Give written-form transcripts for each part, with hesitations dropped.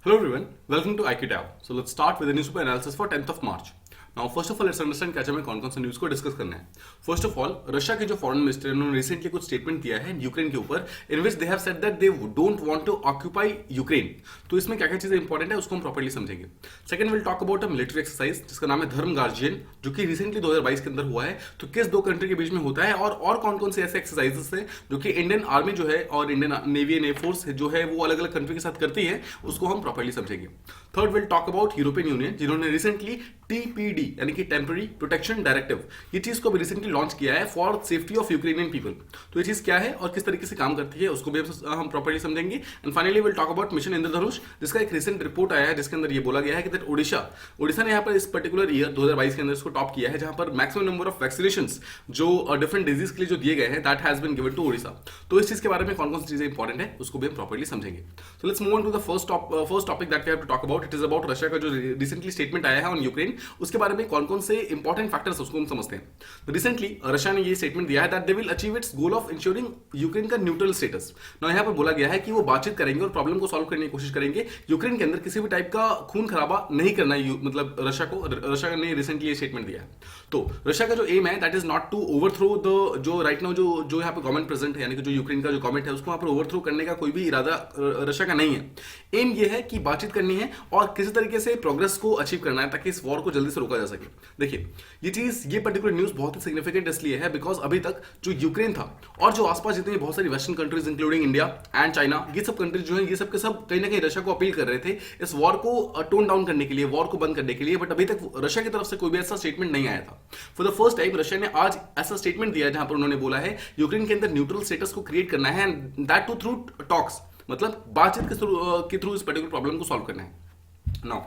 Hello everyone, welcome to IQ Tab. So let's start with the newspaper analysis for 10th of March. Now first of all let's understand क्या हमें कौन कौन से news को discuss करना है. First of all Russia के जो फॉरेन मिनिस्टर हैं उन्होंने रिसेंटली कुछ स्टेटमेंट दिया है यूक्रेन के ऊपर in which they have said that they don't want to occupy Ukraine. तो इसमें क्या क्या चीजें इंपॉर्टेंट है उसको हम प्रॉपर्ली समझेंगे. Second will talk about a military exercise जिसका नाम है धर्म गार्जियन जो कि रिसेंटली 2022 के अंदर हुआ है. तो किस दो कंट्री के बीच में होता है और कौन कौन से ऐसे एक्सरसाइजेस हैं जो कि इंडियन आर्मी जो है और इंडियन नेवी एंड एयरफोर्स जो है वो अलग अलग कंट्री के साथ करती है उसको हम प्रॉपर्ली समझेंगे. Third will talk about European union जिन्होंने रिसेंटली टीपीडी यानी कि टेम्पररी प्रोटेक्शन डायरेक्टिव ये चीज को भी रिसेंटली लॉन्च किया है for safety of Ukrainian people. तो ये चीज क्या है और किस तरीके से काम करती है उसको भी हम प्रॉपर्ली समझेंगे. And finally will talk about mission Indradhanush जिसका एक रिसेंट रिपोर्ट आया है जिसके अंदर ये बोला गया है कि दैट ओडिशा ने यहाँ पर इस पर्टिकुलर ईयर 2022 के अंदर इसको टॉप किया है जहां पर मैक्सिमम नंबर ऑफ वैक्सीनेशंस जो डिफरेंट डिजीज के लिए जो दिए गए हैं that has been given to Odisha. तो इस चीज के बारे में कौन कौन सी चीजें इंपॉर्टेंट है उसको भी हम प्रॉपर्ली समझेंगे. So let's move on to the first topic that we have to talk about. It is about Russia का जो रिसेंटली स्टेटमेंट आया है ऑन यूक्रेन उसके बारे में कौन कौन से इंपॉर्टेंट फैक्टर्स उसको हम समझते हैं. तो रिसेंटली रशिया ने ये स्टेटमेंट दिया है that they will achieve it's goal of ensuring Ukraine का न्यूट्रल स्टेटस. ना यहाँ पर बोला गया है कि वो बातचीत करेंगे और प्रॉब्लम को सॉल्व करने की कोशिश करेंगे. यूक्रेन के अंदर किसी भी टाइप का खून खराबा नहीं करना है मतलब रशिया ने रिसेंटली ये स्टेटमेंट दिया है. तो रशिया का जो एम है that is not to overthrow the जो राइट नाउ जो यहाँ पे गवर्नमेंट प्रेजेंट है यानी कि जो यूक्रेन का जो गवर्नमेंट है उसको वहां पर ओवरथ्रो करने का कोई भी इरादा रशिया का नहीं है. एम ये है कि बातचीत करनी है और किसी तरीके से प्रोग्रेस को अचीव करना है ताकि इस वॉर को जल्दी से रोका जा सके. देखिए ये पर्टिकुलर न्यूज बहुत ही सिग्निफिकेंट इसलिए है बिकॉज अभी तक जो यूक्रेन था और जो आसपास जितनी बहुत सारी western countries including India and China ये सब कंट्रीज जो है ये सब के सब कहीं ना कहीं रशिया को अपील कर रहे थे इस वॉर को टोन डाउन करने के लिए वॉर को बंद करने के लिए. बट अभी तक रशिया की तरफ से कोई भी ऐसा स्टेटमेंट नहीं आया था. For the first time Russia ने आज ऐसा स्टेटमेंट दिया जहां पर उन्होंने बोला है यूक्रेन के अंदर न्यूट्रल स्टेटस को क्रिएट करना है and that too through talks मतलब बातचीत के थ्रू इस पर्टिकुलर प्रॉब्लम को सॉल्व करना है. नाउ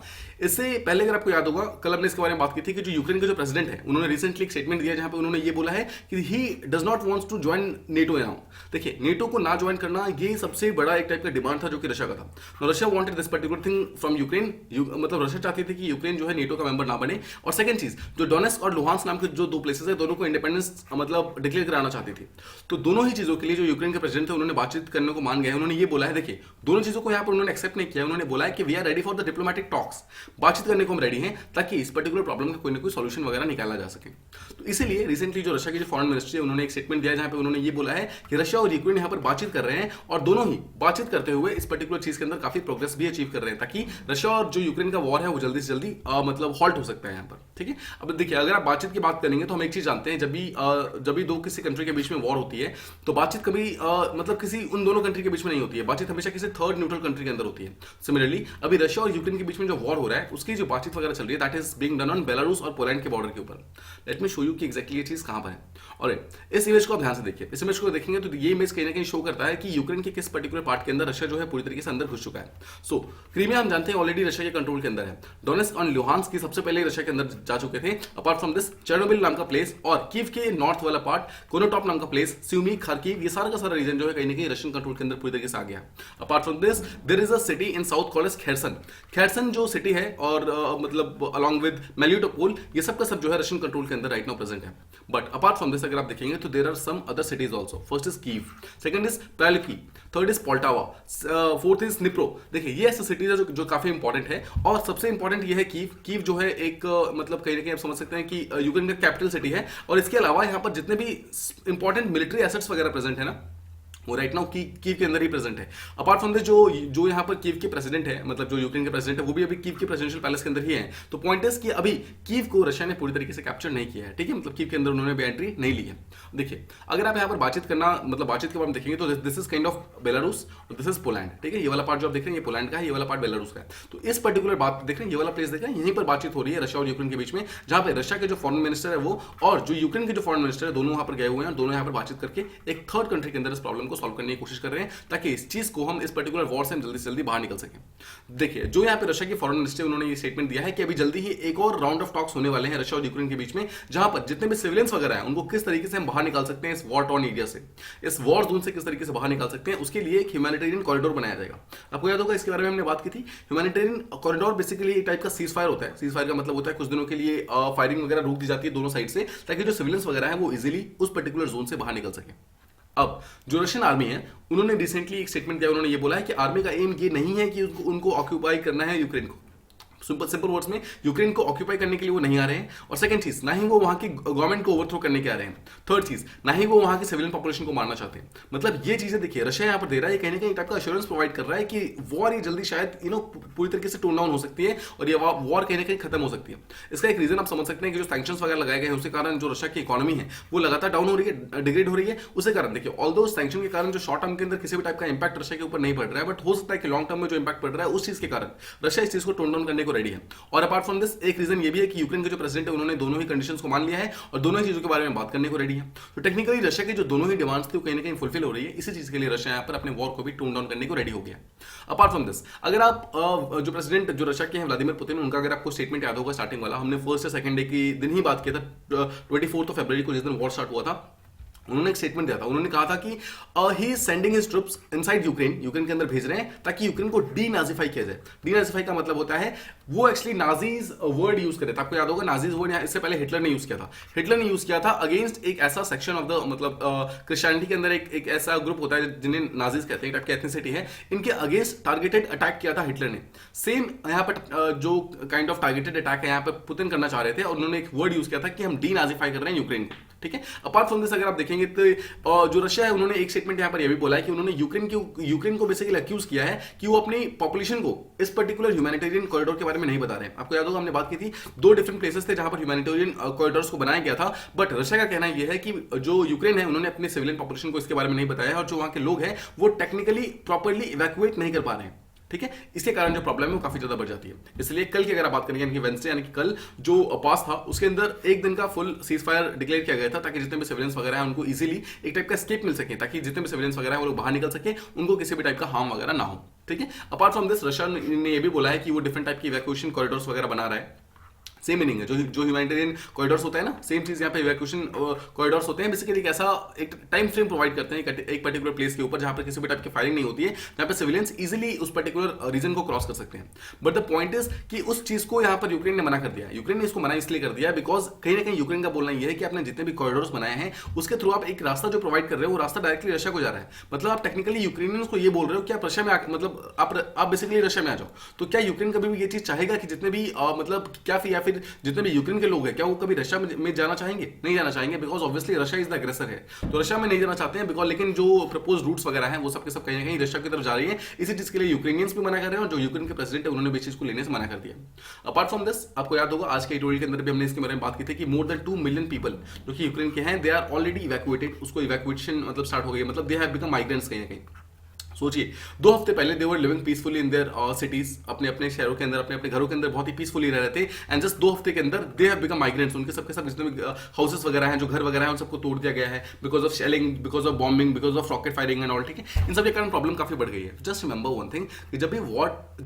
इससे पहले अगर आपको याद होगा कल हमने इसके बारे में बात की थी कि जो यूक्रेन के जो प्रेसिडेंट है उन्होंने रिसेंटली एक स्टेटमेंट दिया जहां पे उन्होंने ये बोला है कि he does not wants to join NATO now. देखिए नेटो को ना ज्वाइन करना ये सबसे बड़ा एक टाइप का डिमांड था जो कि रशिया का था. Russia wanted this particular thing from Ukraine मतलब रशिया चाहती थी कि यूक्रेन जो है नेटो का मेंबर ना बने. और सेकंड चीज जो डोनेस्क और लुहांस्क नाम के जो दो प्लेसेस है दोनों को इंडिपेंडेंस मतलब डिक्लेयर कराना चाहती थी. तो दोनों ही चीजों के लिए जो यूक्रेन के प्रेसिडेंट थे उन्होंने बातचीत करने को मान गए. उन्होंने ये बोला है देखिए दोनों चीजों को यहाँ पर उन्होंने एक्सेप्ट नहीं किया. उन्होंने बोला है कि we are ready for the diplomatic talks बातचीत करने को हम रेडी हैं ताकि इस पर्टिकुलर प्रॉब्लम का कोई ना कोई सॉल्यूशन वगैरह निकाला जा सके. तो इसीलिए रिसेंटली जो रशिया की जो फॉरेन मिनिस्ट्री है उन्होंने एक स्टेटमेंट दिया जहां पे उन्होंने ये बोला है कि रशिया और यूक्रेन यहां पर बातचीत कर रहे हैं और दोनों ही बातचीत करते हुए इस पर्टिकुलर चीज के अंदर काफी प्रोग्रेस भी अचीव कर रहे हैं ताकि रशिया और जो यूक्रेन का वॉर है वो जल्दी से जल्दी मतलब हॉल्ट हो सकता है यहाँ पर. ठीक है. अब देखिए अगर आप बातचीत की बात करेंगे तो हम एक चीज जानते हैं जब भी दो किसी कंट्री के बीच में वॉर होती है तो बातचीत कभी मतलब किसी उन दोनों कंट्री के बीच में नहीं होती है. बातचीत हमेशा किसी थर्ड न्यूट्रल कंट्री के अंदर होती है. सिमिलरली अभी रशिया और यूक्रेन के बीच में जो वॉर हो रहा है उसकी जो बातचीत वगैरह चल रही है that is being done on Belarus और पोलैंड के बॉर्डर के ऊपर. लेट मी शो यू कि एग्जैक्टली ये चीज कहां पर है. और इस इमेज को आप ध्यान से देखिए. इस इमेज को देखेंगे तो ये इमेज कहीं ना कहीं शो करता है कि यूक्रेन के किस पर्टिकुलर पार्ट के अंदर रशिया जो है पूरी तरीके से अंदर घुस चुका है. सो क्रीमिया हम जानते हैं ऑलरेडी रशिया के कंट्रोल के अंदर है. डोनेस्क और लुहांस्क की सबसे पहले रशिया के अंदर जा चुके थे. अपार्ट फ्रॉम दिस चेर्नोबिल नाम का प्लेस और कीव के नॉर्थ वाला पार्ट कोनोटॉप नाम का प्लेस स्यूमी खार्किव ये सारा का सारा रीजन जो है कहीं ना कहीं रशियन कंट्रोल के अंदर पूरी तरीके से आ गया. Apart from this there is a city in south called as Kherson जो सिटी है और मतलब अलॉन्ग विद मेलिटोपोल ये सब का सब जो है रशियन कंट्रोल के अंदर राइट नाउ प्रेजेंट है. बट अपार्ट फ्रॉम दिस अगर आप देखेंगे तो there are some other cities also. First is Kyiv, second is Pryluky, third is Poltava, fourth is Dnipro. देखिए ये ऐसे सिटीज है जो काफी इंपॉर्टेंट है और सबसे इंपॉर्टेंट ये है कीव जो है एक मतलब कहीं ना कहीं आप समझ सकते हैं कि यूक्रेन का कैपिटल सिटी है. और इसके अलावा यहाँ पर जितने भी इंपॉर्टेंट मिलिट्री एसेट्स वगैरह प्रेजेंट है ना वो राइट नाउ कीव के अंदर ही प्रेजेंट है. अपार्ट फ्रॉम दिस जो यहाँ पर कीव के प्रेसिडेंट है मतलब जो यूक्रेन के प्रेसिडेंट है वो भी अभी कीव के प्रेसिडेंशियल पैलेस के अंदर ही है. तो पॉइंट इज कि अभी कीव को रशिया ने पूरी तरीके से कैप्चर नहीं किया है. ठीक है. मतलब कीव के अंदर उन्होंने भी एंट्री नहीं ली है. देखिए अगर आप यहाँ पर बातचीत करना मतलब बातचीत के बारे में देखेंगे तो this is kind of Belarus और दिस इज पोलैंड. ठीक है. ये वाला पार्ट जो आप देख रहे हैं ये पोलैंड का है, ये वाला पार्ट बेलारूस का है. तो इस पर्टिकुलर बात देख रहे हैं ये वाला प्लेस देख रहे हैं यहीं पर बातचीत हो रही है रशिया और यूक्रेन के बीच में जहां पर रशिया के जो फॉरेन मिनिस्टर है वो और जो यूक्रेन के जो फॉरेन मिनिस्टर है दोनों वहां पर गए हुए हैं और दोनों यहाँ पर बातचीत करके एक थर्ड कंट्री के अंदर इस प्रॉब्लम को सॉल्व करने की कोशिश कर रहे हैं ताकि इस चीज को हम इस पर्टिकुलर वॉर से जल्दी से जल्दी बाहर निकल सकें. देखिए जो यहाँ पे रशिया के फॉरेन मिनिस्टर उन्होंने ये स्टेटमेंट दिया है कि अभी जल्दी ही एक और राउंड ऑफ टॉक्स होने वाले हैं रशिया और यूक्रेन के बीच में जहां पर जितने भी सिविलियंस वगैरह हैं उनको किस तरीके से हम बाहर निकाल सकते हैं इस वॉर टॉर्न एरिया से, इस वॉर जोन से किस तरीके से बाहर निकाल सकते हैं उसके लिए एक ह्यूमैनिटेरियन कॉरिडोर बनाया जाएगा. आपको याद होगा इसके बारे में हमने बात की थी. ह्यूमैनिटेरियन कॉरिडोर बेसिकली एक टाइप का सीज फायर होता है. सीज फायर का मतलब होता है कुछ दिनों के लिए फायरिंग वगैरह रोक दी जाती है दोनों साइड से ताकि जो सिविलियंस वगैरह है वो इजिली उस पर्टिकुलर जोन से बाहर निकल सके. अब जो रशियन आर्मी है उन्होंने रिसेंटली एक स्टेटमेंट दिया, उन्होंने ये बोला है कि आर्मी का एम ये नहीं है कि उनको ऑक्यूपाई करना है यूक्रेन को। सिंपल वर्ड्स में यूक्रेन को ऑक्यूपाई करने के लिए वो नहीं आ रहे हैं। और सेकंड चीज, ना ही वो वहां की गवर्नमेंट को ओवरथ्रो करने के आ रहे हैं। थर्ड चीज, ना ही वो वहां की सिविलियन पॉपुलेशन को मारना चाहते हैं। मतलब ये चीजें देखिए रशिया यहाँ पर दे रहा है, कहीं ना कहीं टाइप का एश्योरेंस प्रोवाइड कर रहा है कि वॉर ये जल्दी शायद पूरी तरीके से टोन डाउन हो सकती है और ये वॉर कहीं ना कहीं खत्म हो सकती है। इसका एक रीजन आप समझ सकते हैं कि जो सैंक्शंस वगैरह लगाए गए हैं उसके कारण जो रशिया की इकोनॉमी है वो लगातार डाउन हो रही है, डिग्रेड हो रही है। उसके कारण देखिए ऑल्दो सैंक्शन के कारण जो शॉर्ट टर्म के अंदर किसी भी टाइप का इंपैक्ट रशिया के ऊपर नहीं पड़ रहा है, बट हो सकता है कि लॉन्ग टर्म में जो इंपैक्ट पड़ रहा है उस चीज के कारण रशिया इस चीज को टोन डाउन करने को रेडी है। और अपार्ट फ्रॉम दिस एक रीजन ये भी है कि यूक्रेन के जो प्रेसिडेंट है उन्होंने दोनों ही कंडीशंस को मान लिया है और दोनों ही चीजों के बारे में बात करने को रेडी है। तो टेक्निकली रशिया की जो दोनों ही डिमांड्स थी वो कहीं ना कहीं फुलफिल हो रही है। इसी चीज के लिए रशिया यहाँ पर अपने वॉर को भी टोन डाउन करने को रेडी हो गया। अपार्ट फ्रॉम दिस, अगर आप जो प्रेसिडेंट जो रशिया के हैं व्लादिमीर पुतिन, उनका अगर आपको स्टेटमेंट याद होगा स्टार्टिंग वाला, हमने फर्स्ट या सेकंड डे की दिन ही बात किया था 24 फरवरी को जिस दिन वॉर स्टार्ट हुआ था। उन्होंने एक स्टेटमेंट दिया था, उन्होंने कहा था कि he is sending his troops inside Ukraine, Ukraine के अंदर भेज रहे हैं ताकि यूक्रेन को डीनाजीफाई किया जाए। डीनाजीफाई का मतलब होता है वो एक्चुअली नाजीज वर्ड यूज करे था। आपको याद होगा नाजीज वर्ड इससे पहले हिटलर ने यूज किया था। हिटलर ने यूज किया था अगेंस्ट एक ऐसा सेक्शन ऑफ द मतलब क्रिश्चियनिटी के अंदर एक ऐसा ग्रुप होता है जिन्हें नाजीज कहते हैं, टाइप की एथनिसिटी है, इनके अगेंस्ट टारगेटेड अटैक किया था हिटलर ने। सेम यहाँ पर जो काइंड ऑफ टारगेटेड अटैक है यहाँ पर पुतिन करना चाह रहे थे और उन्होंने एक वर्ड यूज किया था कि हम डीनाजीफाई कर रहे हैं यूक्रेन को। ठीक है। अपार्ट फ्रॉम दिस अगर आप देखेंगे तो जो रशिया है उन्होंने एक स्टेटमेंट यहां पर यह भी बोला है कि उन्होंने यूक्रेन को बेसिकली अक्यूज किया है कि वो अपनी पॉपुलेशन को इस पर्टिकुलर ह्यूमैनिटेरियन कॉरिडोर के बारे में नहीं बता रहे हैं। आपको याद होगा हमने बात की थी, 2 डिफरेंट प्लेसेस थे जहां पर ह्यूमैनिटेरियन कॉरिडोर्स को बनाया गया था, बट रशिया का कहना यह है कि जो यूक्रेन है उन्होंने अपने सिविलियन पॉपुलेशन को इसके बारे में नहीं बताया है और जो वहां के लोग हैं वो टेक्निकली प्रॉपर्ली इवैक्यूएट नहीं कर पा रहे हैं। ठीक है। इसके कारण जो प्रॉब्लम है वो काफी ज्यादा बढ़ जाती है। इसलिए कल की अगर आप बात करेंगे यानी कि वेडनेसडे यानी कि कल जो पास था उसके अंदर एक दिन का फुल सीज फायर डिक्लेयर किया गया था ताकि जितने भी सिविलियंस वगैरह है उनको इजीली एक टाइप का स्केप मिल सके, ताकि जितने भी सिविलियंस वगैरह है वो लोग बाहर निकल सके, उनको किसी भी टाइप का हार्म वगैरह ना हो। ठीक है। अपार्ट फ्रॉम दिस रशिया ने ये भी बोला है कि वो डिफरेंट टाइप की इवैक्यूएशन कॉरिडोर्स वगैरह बना रहा है। सेम मीनिंग है, जो ह्यूमैनिटेरियन कॉरिडोर्स होता है ना, सेम चीज यहाँ पे इवैक्यूएशन कॉरिडोर्स होते हैं। बेसिकली एक ऐसा एक टाइम फ्रेम प्रोवाइड करते हैं एक पर्टिकुलर प्लेस के ऊपर जहां पर किसी भी टाइप की फायरिंग नहीं होती है, जहां पे सिविलियंस इजीली उस पर्टिकुलर रीजन को क्रॉस कर सकते हैं। बट द पॉइंट इज कि उस चीज को यहाँ पर यूक्रेन ने मना कर दिया। यूक्रेन ने इसको मना इसलिए कर दिया बिकॉज कहीं ना कहीं यूक्रेन का बोलना यह है कि आपने जितने भी कॉरिडोर्स बनाए हैं उसके थ्रू आप एक रास्ता जो प्रोवाइड कर रहे हो वो रास्ता डायरेक्टली रशिया को जा रहा है। मतलब आप टेक्निकली यूक्रेनियंस को ये बोल रहे हो कि आप रशिया में मतलब आप बेसिकली रशिया में आ जाओ। तो क्या यूक्रेन कभी भी ये चीज चाहेगा कि जितने भी मतलब क्या या फिर जितने भी यूक्रेन के लोग हैं क्या वो कभी रशिया में जाना चाहेंगे? नहीं जाना चाहेंगे, because obviously Russia is the अग्रेसर है। तो रशिया में नहीं जाना चाहते हैं बिकॉज, लेकिन जो प्रपोज रूट्स वगैरह हैं वो सब के सब कहीं ना कहीं रशिया की तरफ जा रही है। इसी चीज के लिए यूक्रेनियंस भी मना कर रहे हैं और जो यूक्रेन के प्रेसिडेंट है उन्होंने भी चीज को लेने से मना कर दिया। अपार्ट फ्रॉम दिस आपको याद होगा आज के एडिटोरियल के अंदर भी हमने इसके बारे में बात की थी कि मोर देन 2 मिलियन पीपल जो कि यूक्रेन के हैं दे आर ऑलरेडी इवैक्यूएटेड। उसको इवैक्यूएशन मतलब स्टार्ट हो गई, मतलब दे हैव बिकम माइग्रेंट्स कहीं ना कहीं। सोचिए 2 हफ्ते पहले they were living peacefully in their cities, अपने अपने शहरों के अंदर अपने अपने घरों के अंदर बहुत ही पीसफुली रह रहे थे, एंड जस्ट 2 हफ्ते के अंदर दे हैव बिकम माइग्रेंट्स। उनके सबके सब जितने भी हाउसेस वगैरह हैं, जो घर वगैरह हैं, उन सबको तोड़ दिया गया है because of shelling, because of bombing, because of rocket firing and all. ठीक है। इन सब के कारण प्रॉब्लम काफी बढ़ गई है। जस्ट रिमेंबर वन थिंग कि जब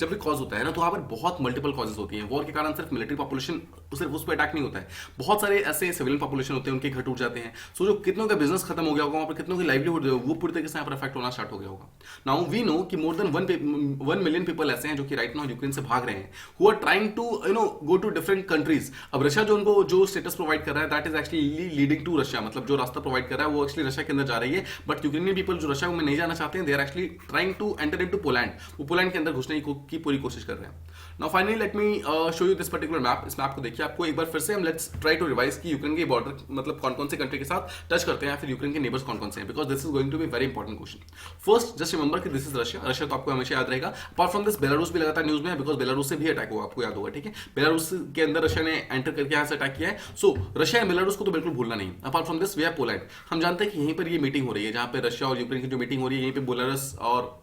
भी कॉज होता है ना तो वहां पर बहुत मल्टीपल कॉजेज होती हैं। वॉर के कारण सिर्फ मिलिट्री पॉपुलेशन सिर्फ उस पर अटैक नहीं होता है, बहुत सारे ऐसे सिविलियन पॉपुलेशन होते हैं उनके घर टूट जाते हैं। सो जो कितनों का बिजनेस खत्म हो गया होगा, वहां पर कितनों की लाइवलीहुड वो पूरी तरीके से यहाँ पर अफेक्ट होना स्टार्ट हो गया होगा। नाउ वी नो कि मोर देन 1 मिलियन पीपल ऐसे हैं जो कि राइट नाउ यूक्रेन से भाग रहे हैं, who are trying to go to different countries. अब रशिया जो उनको जो स्टेटस प्रोवाइड कर रहा है that is actually leading to Russia, मतलब जो रास्ता प्रोवाइड कर रहा है वो एक्चुअली रशिया के अंदर जा रही है। बट यूक्रेनियन पीपल जो रशिया में नहीं जाना चाहते हैं, they are actually trying to enter into Poland, वो पोलैंड के अंदर घुसने की पूरी कोशिश कर रहे हैं। Now finally let me show you this particular map. इस मैप को देखिए आपको एक बार फिर से हम लेट्स ट्राई टू रिवाइज कि यूक्रेन के बॉर्डर मतलब कौन कौन से कंट्री के साथ टच करते हैं या फिर यूक्रेन के नेबर्स कौन कौन से हैं, because this is going to be very important question. First just remember कि दिस इज रशिया। रशिया तो आपको हमेशा याद रहेगा। अपार्ट फ्रॉम दिस बेलारूस भी लगातार न्यूज में है बिकॉज बेलारूस से भी अटैक हुआ, आपको याद होगा। ठीक है। बेलारूस के अंदर रशिया ने एंटर करके यहाँ से अटैक किया है। सो रशिया एंड बेलारूस को तो बिल्कुल भूलना नहीं। Apart from this we have Poland. हम जानते हैं कि यहीं पर ये मीटिंग हो रही है, जहां पे रशिया और यूक्रेन की जो मीटिंग हो रही है यहीं पे बेलारूस और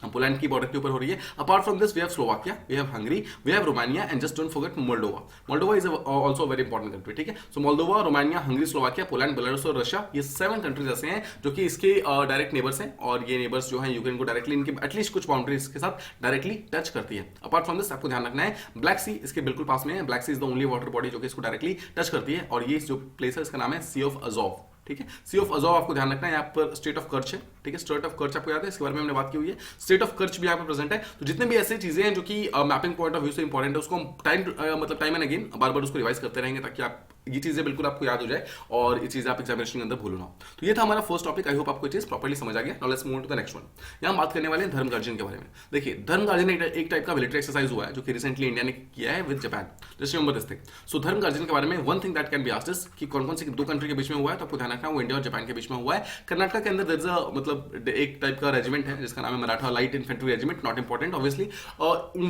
पोलैंड की बॉर्डर के ऊपर हो रही है। Apart from this we have Slovakia, we have Hungary, we have Romania and just don't forget Moldova. Moldova is also very important country. ठीक है। So Moldova, Romania, Hungary, Slovakia, Poland, Belarus और Russia, ये 7 countries ऐसे हैं जो कि इसके direct neighbours हैं और ये नेबर्स जो हैं यूक्रेन को डायरेक्टली इनके एटलीस्ट कुछ बाउंड्रीज के साथ डायरेक्टली टच करती है। अपार्ट फ्रॉम दिस आपको ध्यान रखना है ब्लैक सी इसके बिल्कुल पास में है। Black Sea is the only water body जो कि इसको डायरेक्टली टच करती है और ये जो प्लेस है इसका नाम है सी ऑफ अजोव। ठीक है। सी ऑफ अजोव आपको ध्यान रखना है, यहाँ पर स्टेट ऑफ कर्च है। ठीक है। स्टेट ऑफ कर्च आपको याद है, इसके बारे में हमने बात की हुई है। स्टेट ऑफ कर्च भी यहाँ पर प्रेजेंट है। तो जितने भी ऐसी चीजें हैं जो कि मैपिंग पॉइंट ऑफ व्यू से इंपॉर्टेंट है उसको हम टाइम एंड अगेन बार बार उसको रिवाइज करते रहेंगे ताकि आप ये चीजें बिल्कुल आपको याद हो जाए और ये चीजें आप एग्जामिनेशन के अंदर भूलो ना। तो ये था हमारा फर्स्ट टॉपिक। आई होप आपको ये चीज प्रॉपर्ली समझ आ गया। Now let's move to the next one. यहाँ बात करने वाले हैं धर्म गार्जियन के बारे में। देखिए, धर्म गार्जियन एक टाइप का मिलिट्री एक्सरसाइज हुआ है जो कि रिसेंटली इंडिया ने किया है with Japan. Just remember this thing. So Dharma Guardian के बारे में one thing that can be asked is कि कौन कौन सी दो कंट्री के बीच में हुआ है, तो आपको ध्यान रखना वो इंडिया और जापान के बीच में हुआ है। कर्नाटक के अंदर देयर इज अ मतलब एक टाइप का रेजिमेंट है जिसका नाम है Maratha light infantry regiment, not important obviously.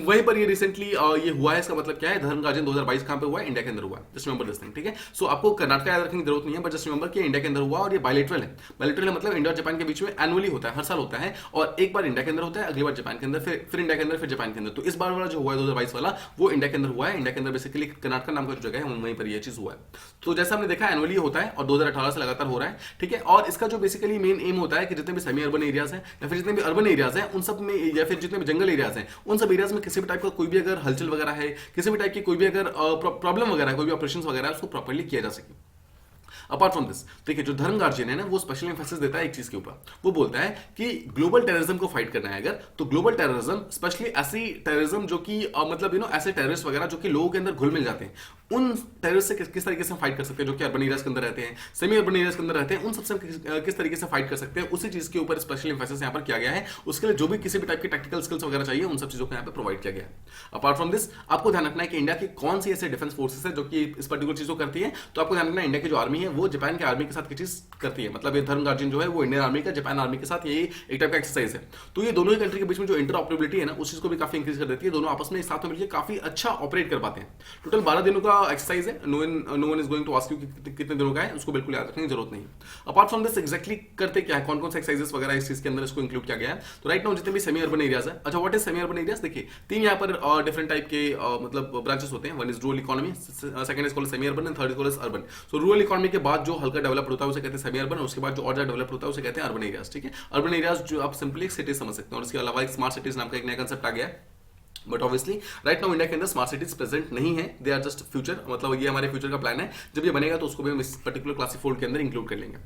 वहीं पर ये रिसेंटली ये हुआ है। इसका मतलब क्या है, धर्म गार्जियन 2022 कहां पे हुआ है, इंडिया के अंदर हुआ है। जस्ट रिमेंबर दिस थिंग, ठीक है। सो आपको कर्नाटक याद रखने की जरूरत नहीं है, बट जस्ट रिमेंबर कि इंडिया के अंदर हुआ और ये बायलैटरल है। बायलैटरल है मतलब इंडिया और जापान के बीच में एनुअली होता है, हर साल होता है, और एक बार इंडिया के अंदर होता है, अगली बार जापान के अंदर, फिर इंडिया के अंदर, फिर जापान के अंदर। तो इस बार वाला जो हुआ है 2022 वाला, वो इंडिया के अंदर हुआ है। इंडिया के अंदर बेसिकली कर्नाटक नाम का जो जगह है वहीं पर ये चीज हुआ है। तो जैसा हमने देखा एनुअली होता है और 2018 से लगातार हो रहा है, ठीक है। और इसका जो बेसिकली मेन एम होता है कि जितने भी सेमी अर्बन एरियाज हैं या फिर जितने भी अर्बन एरियाज हैं उन सब में, या फिर जितने भी जंगल एरियाज हैं उन सब एरियाज में किसी भी टाइप का कोई भी अगर हलचल वगैरह है, किसी भी टाइप की कोई भी अगर प्रॉब्लम वगैरह है, कोई भी ऑपरेशन वगैरह है, उसको प्रॉपर्ली किया जा सके। अपार्ट फ्रॉम दिस, देखिए जो धर्म गार्जियन है ना, वो स्पेशल एम्फेसिस देता है एक चीज के ऊपर। वो बोलता है कि ग्लोबल टेररिज्म को फाइट करना है अगर, तो ग्लोबल टेररिज्म स्पेशली ऐसी टेररिज्म जो कि मतलब ऐसे टेररिस्ट वगैरह जो कि लोगों के अंदर घुल मिल जाते हैं, उन टेररिस्ट से किस तरीके से फाइट कर सकते हैं, जो कि अर्बन एरियाज के अंदर रहते हैं, सेमी अर्बन एरियाज के अंदर रहते हैं, उन सबसे किस तरीके से फाइट कर सकते हैं, उसी चीज के ऊपर स्पेशल एम्फेसिस यहाँ पर किया गया है। उसके लिए जो भी किसी भी टाइप की टेक्निकल स्किल्स वगैरह चाहिए, उन सब चीजों को यहाँ पे प्रोवाइड किया गया है। अपार्ट फ्रॉम दिस, आपको ध्यान रखना है कि इंडिया की कौन सी ऐसे डिफेंस फोर्सेस है जो कि इस पर्टिकुलर चीज को करती है। तो आपको ध्यान रखना है इंडिया की जो आर्मी है वो जापान की आर्मी के साथ चीज करती है। मतलब ये धर्म गार्जियन जो है वो इंडियन आर्मी का जापान आर्मी के साथ ये एक टाइप का एक्सरसाइज है। तो ये दोनों ही कंट्री के बीच में जो इंटरऑपरेबिलिटी है ना, उस चीज को भी काफी इंक्रीज कर देती है। दोनों आपस में साथ में मिलकर काफी अच्छा ऑपरेट कर पाते हैं। टोटल 12 दिनों का एक्सरसाइज है। No one is going to ask you कितने दिनों का है, उसको बिल्कुल याद रखने की जरूरत नहीं। अपार्ट फ्रॉम दिस एग्जैक्टली करते क्या है, कौन कौन से एक्सरसाइजेस वगैरह इस चीज के अंदर इसको इंक्लूड किया गया है। तो राइट नाउ जितने भी सेमी अर्बन एरियाज है, अच्छा what is semi urban areas, देखिए 3 यहाँ पर डिफरेंट टाइप के मतलब ब्रांचेस होते हैं। One is rural economy, second is called semi urban and third is called urban. So rural economy के बाद जो हल्का डेवलप होता है उसे कहते हैं सेमी अर्बन, उसके बाद जो और ज्यादा डेवलप होता है उसे कहते हैं अर्बन एरियाज, ठीक है। अर्बन एरियाज जो आप सिंपली एक सिटी समझ सकते हैं, और इसके अलावा एक स्मार्ट सिटीज नाम का एक नया कंसेप्ट आ गया है। But obviously right now India के अंदर स्मार्ट सिटीज प्रेजेंट नहीं है, दे आर जस्ट फ्यूचर। मतलब ये हमारे फ्यूचर का प्लान है, जब ये बनेगा तो उसको भी हम इस पर्टिकुलर क्लासिफोल्ड के अंदर इंक्लूड कर लेंगे।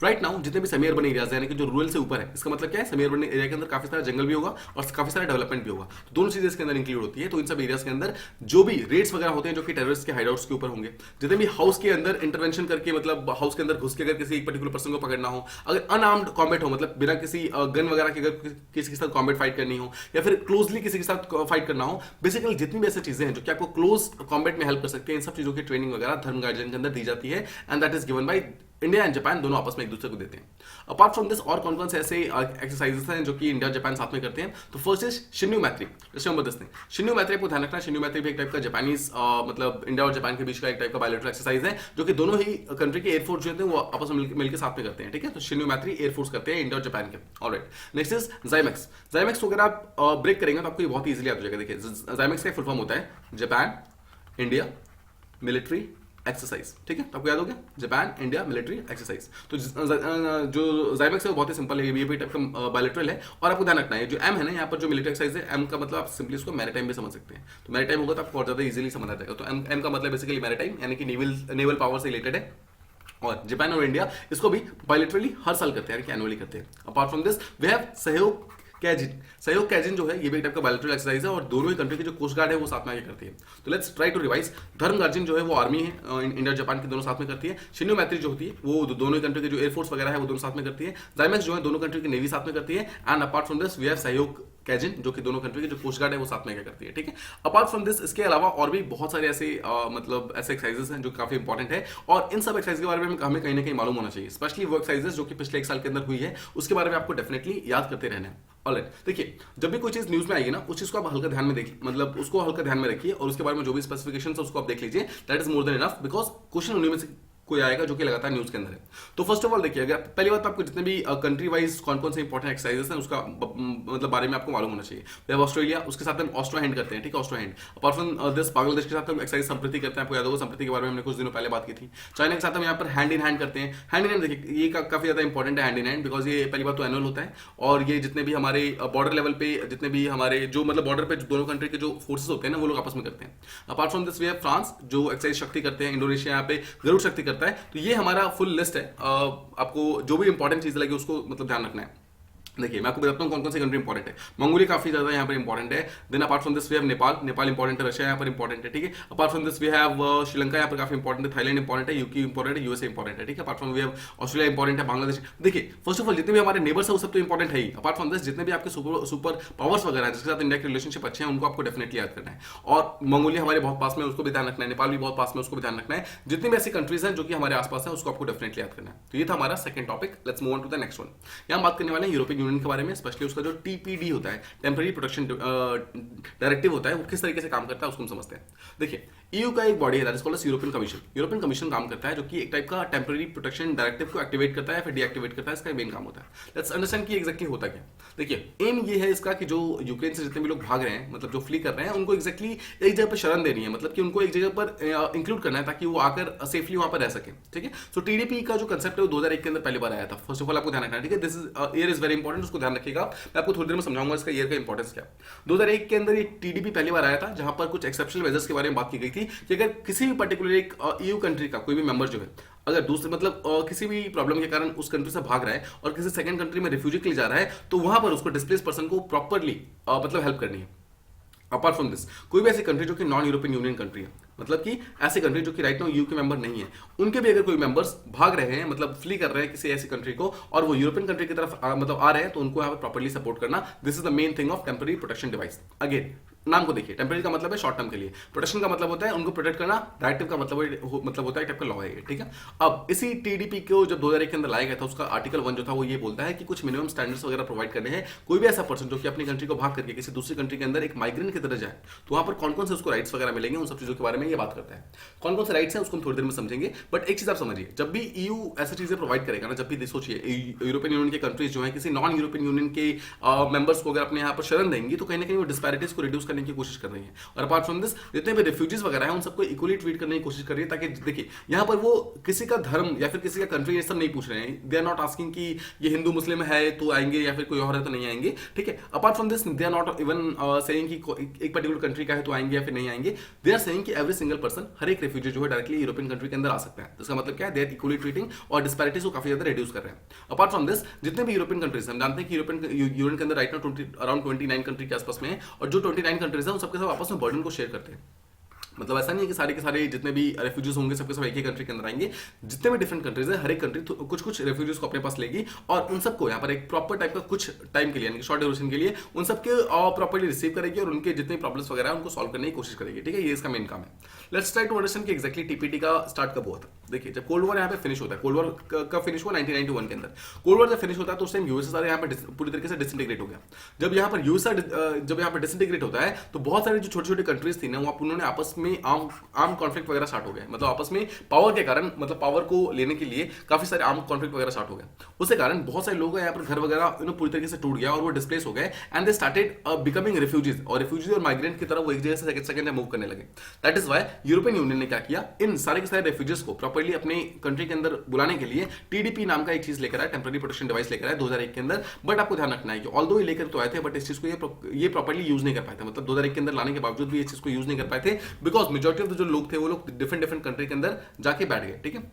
राइट नाउ जितने भी सेमी अर्बन एरियाज है, यानी कि जो रूरल से ऊपर है, इसका मतलब क्या है, सेमी अर्बन एरिया के अंदर काफी सारा जंगल भी होगा और काफी सारा डेवलपमेंट भी होगा। तो दोनों चीजें इसके अंदर इंक्लूड होती है। तो इन सब एरियाज के अंदर जो भी रेट्स वगैरह होते हैं जो कि टेररिस्ट के हाइडआउट्स के ऊपर होंगे, जितने भी हाउस के अंदर इंटरवेंशन करके, मतलब हाउस के अंदर घुस के अगर किसी एक पर्टिकुलर पर्सन को पकड़ना हो, अगर अनआर्म्ड कॉम्बैट हो, मतलब बिना किसी गन वगैरह के अगर किसी के साथ कॉम्बैट फाइट करनी हो, या फिर क्लोजली किसी के साथ फाइट करना हो, बेसिकली जितनी भी ऐसी चीजें हैं जो कि आपको क्लोज कॉम्बैट में हेल्प कर सकती हैं, इन सब चीजों की ट्रेनिंग वगैरह धर्म गार्जियन के अंदर दी जाती है। And that is given by India and Japan, दोनों आपस में एक दूसरे को देते हैं। अपार्ट फ्रॉम दिस और कौन कौन से ऐसे एक्सरसाइजेस हैं जो कि इंडिया और जापान साथ में करते हैं, तो फर्स्ट इज शिन्यू मैत्री। शिन्यू मैत्री को ध्यान रखना, शिन्यू मैत्री भी एक टाइप का जापानीज मतलब इंडिया और जापान के बीच का एक टाइप का बायलैटरल एक्सरसाइज है, जो कि दोनों ही कंट्री के एयरफोर्स जो होते हैं वो आपस में मिलकर साथ में करते हैं, ठीक है। तो शिन्यू मैत्री एयरफोर्स करते हैं इंडिया और जापान के। Alright, next is JIMEX. JIMEX वगैरह आप ब्रेक करेंगे तो आपको ये बहुत ईजिली याद हो जाएगा। देखिए जाइमेक्स का फुल फॉर्म होता है जापान इंडिया मिलिट्री एक्सरसाइज, ठीक है। तो आपको याद हो गया, जापान इंडिया मिलिट्री एक्सरसाइज। तो जो जाइमेक्स है वो बहुत ही सिंपल है, ये भी टाइप का बायलैटरल है। और आपको ध्यान रखना है जो एम है ना यहाँ पर, जो मिलिट्री एक्सरसाइज है, एम का मतलब आप सिंपली इसको मैरीटाइम भी समझ सकते हैं। तो मैरीटाइम होगा तो आपको और ज्यादा इजीली समझ आ जाएगा। तो एम का मतलब बेसिकली मैरीटाइम, यानी कि नेवल पावर से रिलेटेड है। और जापान और इंडिया इसको भी बायलैटरली हर साल करते हैं, यानी कि एनुअली करते हैं। Apart from this we have Sahyog Kaijin जो है, ये भी एक टाइप का बायलैटरल एक्सरसाइज है, और दोनों ही कंट्री की जो कोस्ट गार्ड है वो साथ में आके करती है। तो लेट्स ट्राई टू रिवाइज। धर्म गार्जियन जो है वो आर्मी है, इंडिया जापान की दोनों साथ में करती है। शिन्यू मैत्री जो होती है वो दोनों ही कंट्री के जो एयरफोर्स वगैरह है वो दोनों साथ में करती है। जाइमेक्स जो है दोनों कंट्री की नेवी साथ में करती है। And apart from this we have Sahyog Kaijin, जो कि दोनों कंट्री की जो कोस्ट गार्ड है वो साथ में क्या करती है, ठीक है। अपार्ट फ्रॉम दिस इसके अलावा और भी बहुत सारे ऐसे मतलब ऐसे एक्सरसाइजेस हैं जो काफी इंपॉर्टेंट है, और इन सब एक्सरसाइज के बारे में हमें कहीं ना कहीं मालूम होना चाहिए। स्पेशली वो एक्सरसाइजेस जो कि पिछले एक साल के अंदर हुई है, उसके बारे में आपको डेफिनेटली याद करते रहना है। ऑलराइट, देखिए जब भी कोई चीज न्यूज में आएगी ना, उस चीज को आप हल्का ध्यान में देखिए, मतलब उसको हल्का ध्यान में रखिए, और उसके बारे में जो भी स्पेसिफिकेशन है उसको आप देख लीजिए। That is more than enough, because question उन्हीं में से कोई आएगा जो कि लगातार न्यूज के अंदर है। तो फर्स्ट ऑफ ऑल देखिए, अगर पहली बात तो आपको जितने भी कंट्री वाइज कौन कौन से इंपॉर्टेंट एक्सरसाइजेस हैं उसका मतलब बारे में आपको मालूम होना चाहिए। वे ऑस्ट्रेलिया, उसके साथ हम ऑस्ट्रो हैंड करते हैं, ठीक है, Austro hand. Apart from this Bangladesh के साथ हम एक्सरसाइज संप्रति करते हैं, आपको याद होगा संप्रति के बारे में हमने कुछ दिनों पहले बात की थी। चाइना के साथ हम यहाँ पर हैंड इन हैंड करते हैं। हैंड इन हैंड देखिए ये काफी ज्यादा इंपॉर्टेंट है, हैंड इन हैंड, बिकॉज ये पहली बात तो एनुअल होता है, और ये जितने भी हमारे बॉर्डर लेवल पे, जितने भी हमारे जो मतलब बॉर्डर पे दोनों कंट्री के जो फोर्सेस होते हैं ना, वो लोग आपस में करते हैं। Apart from this we have France जो एक्सरसाइज शक्ति करते हैं, इंडोनेशिया यहाँ पे गरुड़ शक्ति करता है। तो ये हमारा फुल लिस्ट है, आपको जो भी इंपॉर्टेंट चीज लगे उसको मतलब ध्यान रखना है। देखिए मैं आपको बताता हूँ कौन कौन सी कंट्री इंपॉर्टेंट है। मंगोलिया काफी ज्यादा यहाँ पर इंपॉर्टेंट है। Then apart from this we have Nepal, Nepal important है। रशिया यहाँ पर इंपॉर्टेंट है, ठीक है। Apart from this we have Sri Lanka, यहाँ पर काफी इंपॉर्टेंट है। थाईलैंड इंपॉर्टेंट है, यूके इंपॉर्टेंट है, यूएसए इंपॉर्टेंट है, ठीक है। Apart from we have Australia important है, बांग्लादेश। देखिए फर्स्ट ऑफ ऑल जितने भी हमारे नेबर्स है वो सब तो इंपॉर्टेंट है ही। अपार्ट फ्रॉम दिस जितने भी आपके सुपर सुपर पावर्स वगैरह हैं जिसके साथ इंडिया के रिलेशनशिप अच्छे हैं उनको आपको डेफिनेटली याद करना है। और मंगोलिया हमारे बहुत पास में, उसको भी ध्यान रखना है। नेपाल भी बहुत पास में, उसको भी ध्यान रखना है। जितनी भी ऐसी कंट्रीज हैं जो कि हमारे आसपास है उसको आपको डेफिनेटली याद करना है। तो ये था हमारा second topic. Let's move on to the next one. यहाँ बात करने वाले हैं यूरोपियन यूनियन के बारे में, स्पेशली उसका जो टीपीडी होता है, टेम्पररी प्रोटेक्शन डायरेक्टिव होता है, वो किस तरीके से काम करता है उसको हम समझते हैं। देखिए ईयू का एक बॉडी है that is called European commission. European commission काम करता है जो कि एक टाइप का टेम्पररी प्रोटेक्शन डायरेक्टिव को एक्टिवेट करता है फिर डीएक्टिवेट करता है। इसका मेन काम होता है। लेट्स अंडरस्टैंड कि एग्जैक्टली होता क्या। देखिए एम ये है इसका कि जो यूक्रेन से जितने भी लोग भाग रहे हैं, मतलब जो फ्ली कर रहे हैं, उनको एग्जैक्टली एक जगह पर शरण देनी है, मतलब कि उनको एक जगह पर इंक्लूड करना है ताकि वो आकर सेफली वहां पर रह सके, ठीक है। सो टीडीपी का जो कंसेप्ट है वो 2001 के अंदर पहली बार आया था। फर्स्ट ऑफ ऑल आपको ध्यान रखना है, ठीक है। This is year is very important, उसको ध्यान रखिएगा। मैं आपको थोड़ी देर में समझाऊंगा इसका ईयर का इंपॉर्टेंस क्या। 2001 के अंदर ये टीडीपी पहली बार आया था जहां पर कुछ एक्सेप्शनल मेजर्स के बारे में बात की गई थी कि अगर किसी भी पर्टिकुलर एक ईयू कंट्री का कोई भी मेंबर जो है अगर दूसरे मतलब किसी भी प्रॉब्लम के कारण उस कंट्री से भाग रहा है और किसी सेकंड कंट्री में रिफ्यूजी के लिए जा रहा है तो वहां पर उसको डिस्प्लेस पर्सन को प्रॉपरली मतलब हेल्प करनी है। अपार्ट फ्रॉम दिस कोई भी ऐसी कंट्री जो कि नॉन यूरोपियन यूनियन कंट्री है, मतलब कि ऐसी कंट्री जो कि राइट नाउ यूके मेंबर नहीं है, उनके भी अगर कोई मेंबर्स भाग रहे हैं, मतलब फ्ली कर रहे हैं किसी ऐसी कंट्री को और वो यूरोपियन कंट्री की तरफ मतलब आ रहे हैं, तो उनको यहाँ पर प्रॉपर्ली सपोर्ट करना। This is the main thing of temporary protection device. Again नाम को देखिए, टेम्पररी का मतलब है शॉर्ट टर्म के लिए, प्रोटेक्शन का मतलब होता है उनको प्रोटेक्ट करना, डायरेक्टिव का मतलब होता है टाइप का लॉ है ये, ठीक है। अब इसी टीडीपी को जब 2001 के अंदर लाया गया था उसका आर्टिकल 1 जो था वो ये बोलता है कि कुछ मिनिमम स्टैंडर्ड्स वगैरह प्रोवाइड करने हैं। कोई भी ऐसा पर्सन जो कि अपनी कंट्री को भाग करके किसी दूसरी कंट्री के अंदर एक माइग्रेंट की तरह जाए तो वहां पर कौन कौन से उसको राइट्स वगैरह मिलेंगे, उन सब चीजों के बारे में ये बात करता है। कौन कौन से राइट्स हैं उसको हम थोड़ी देर में समझेंगे। बट एक चीज आप समझिए, जब भी ईयू ऐसी चीजें प्रोवाइड करेगा ना, जब भी सोचिए यूरोपियन यूनियन के कंट्रीज जो है किसी नॉन यूरोपियन यूनियन के मेंबर्स को अगर अपने यहाँ पर शरण देंगी तो कहीं ना कहीं वो डिस्पैरिटीज को रिड्यूस करने की कोशिश कर रही है। और अपार्ट फ्रॉम दिस जितने भी रिफ्यूजीज वगैरह हैं उन सबको इक्वली ट्रीट करने की कोशिश कर रही है, ताकि देखिए यहाँ पर वो किसी का धर्म या फिर किसी का कंट्री ये सब नहीं पूछ रहे हैं। दे आर नॉट आस्किंग कि ये हिंदू मुस्लिम है तो आएंगे या फिर कोई और है तो नहीं आएंगे, ठीक है। Apart from this they are not even saying कि एक पर्टिकुलर कंट्री का है तो आएंगे या फिर नहीं आएंगे। दे आर सेइंग कि एवरी सिंगल पर्सन, हर एक रिफ्यूजी जो है डायरेक्टली यूरोपियन कंट्री के अंदर आ सकता है। इसका मतलब क्या है, दे आर इक्वली ट्रीटिंग और डिस्पैरिटीज को काफी ज्यादा रिड्यूस कर रहे हैं। अपार्ट फ्रॉम दिस जितने भी यूरोपियन कंट्रीज हम जानते हैं कि यूरोपियन यूनियन के अंदर राइट नाउ अराउंड 29 कंट्री के आसपास में है, और जो 29 कंट्रीज है उन सबके साथ आपस में बर्डन को शेयर करते हैं। मतलब ऐसा नहीं है कि सारे के सारे जितने भी रेफ्यूजीज होंगे सबके सब एक ही कंट्री के अंदर आएंगे। जितने भी डिफरेंट कंट्रीज है हर एक कंट्री कुछ कुछ रेफ्यूजीज को अपने पास लेगी और उन सबको यहाँ पर एक प्रॉपर टाइप का कुछ टाइम के लिए यानी शॉर्ट ड्यूरेशन के लिए उन सबके प्रॉपर्ली रिसीव करेगी और उनके जितने प्रॉब्लम्स वगैरह है उनको सॉल्व करने की कोशिश करेगी, ठीक है। ये इसका मेन काम है। लेट्स ट्राई टू अंडरस्टैंड कि एक्जैक्टली टीपीटी का स्टार्ट कब हुआ था। देखिए जब कोल्ड वॉर यहाँ पे फिनिश होता है, कोल्ड वॉर का फिनिश हुआ 1991 के अंदर। कोल्ड वॉर जब फिनिश होता है तो उस टाइम यूएसएसआर यहाँ पर पूरी तरीके से डिसइंटीग्रेट हो गया। जब यहाँ पर यूएसएसआर जब यहाँ पर डिसइंटीग्रेट होता है तो बहुत सारी जो छोटी छोटी कंट्रीज थी ना वो उन्होंने आपस में आर्म कॉन्फ्लिक्ट वगैरह स्टार्ट हो गए, मतलब आपस में पावर के कारण, मतलब पावर को लेने के लिए काफी सारे आर्म कॉन्फ्लिक्ट वगैरह स्टार्ट हो गए। उसके कारण बहुत सारे लोग यहाँ पर घर वगैरह पूरी तरीके से टूट गया और वो डिस्प्लेस हो गए and they started becoming refugees, और रिफ्यूजीज और माइग्रेंट की तरह वो एक जगह से सेकंड मूव करने लगे। That is why European union ने क्या किया, इन सारे के सारे रेफ्यूजीज को प्रॉपर्ली अपने कंट्री के अंदर बुलाने के लिए टीडीपी नाम का एक चीज लेकर आया, टेम्पररी प्रोटेक्शन डिवाइस लेकर आया 2001 के अंदर। बट आपको ध्यान रखना है कि ऑल्दो ये लेकर तो आए थे बट इस चीज को ये प्रॉपर्ली यूज नहीं कर पाए थे, मतलब 2001 के अंदर लाने के बावजूद भी इस चीज को यूज नहीं कर पाए थे बिकॉज मेजॉरिटी ऑफ जो लोग थे वो लोग डिफरेंट कंट्री के अंदर जाके बैठ गए, ठीक है।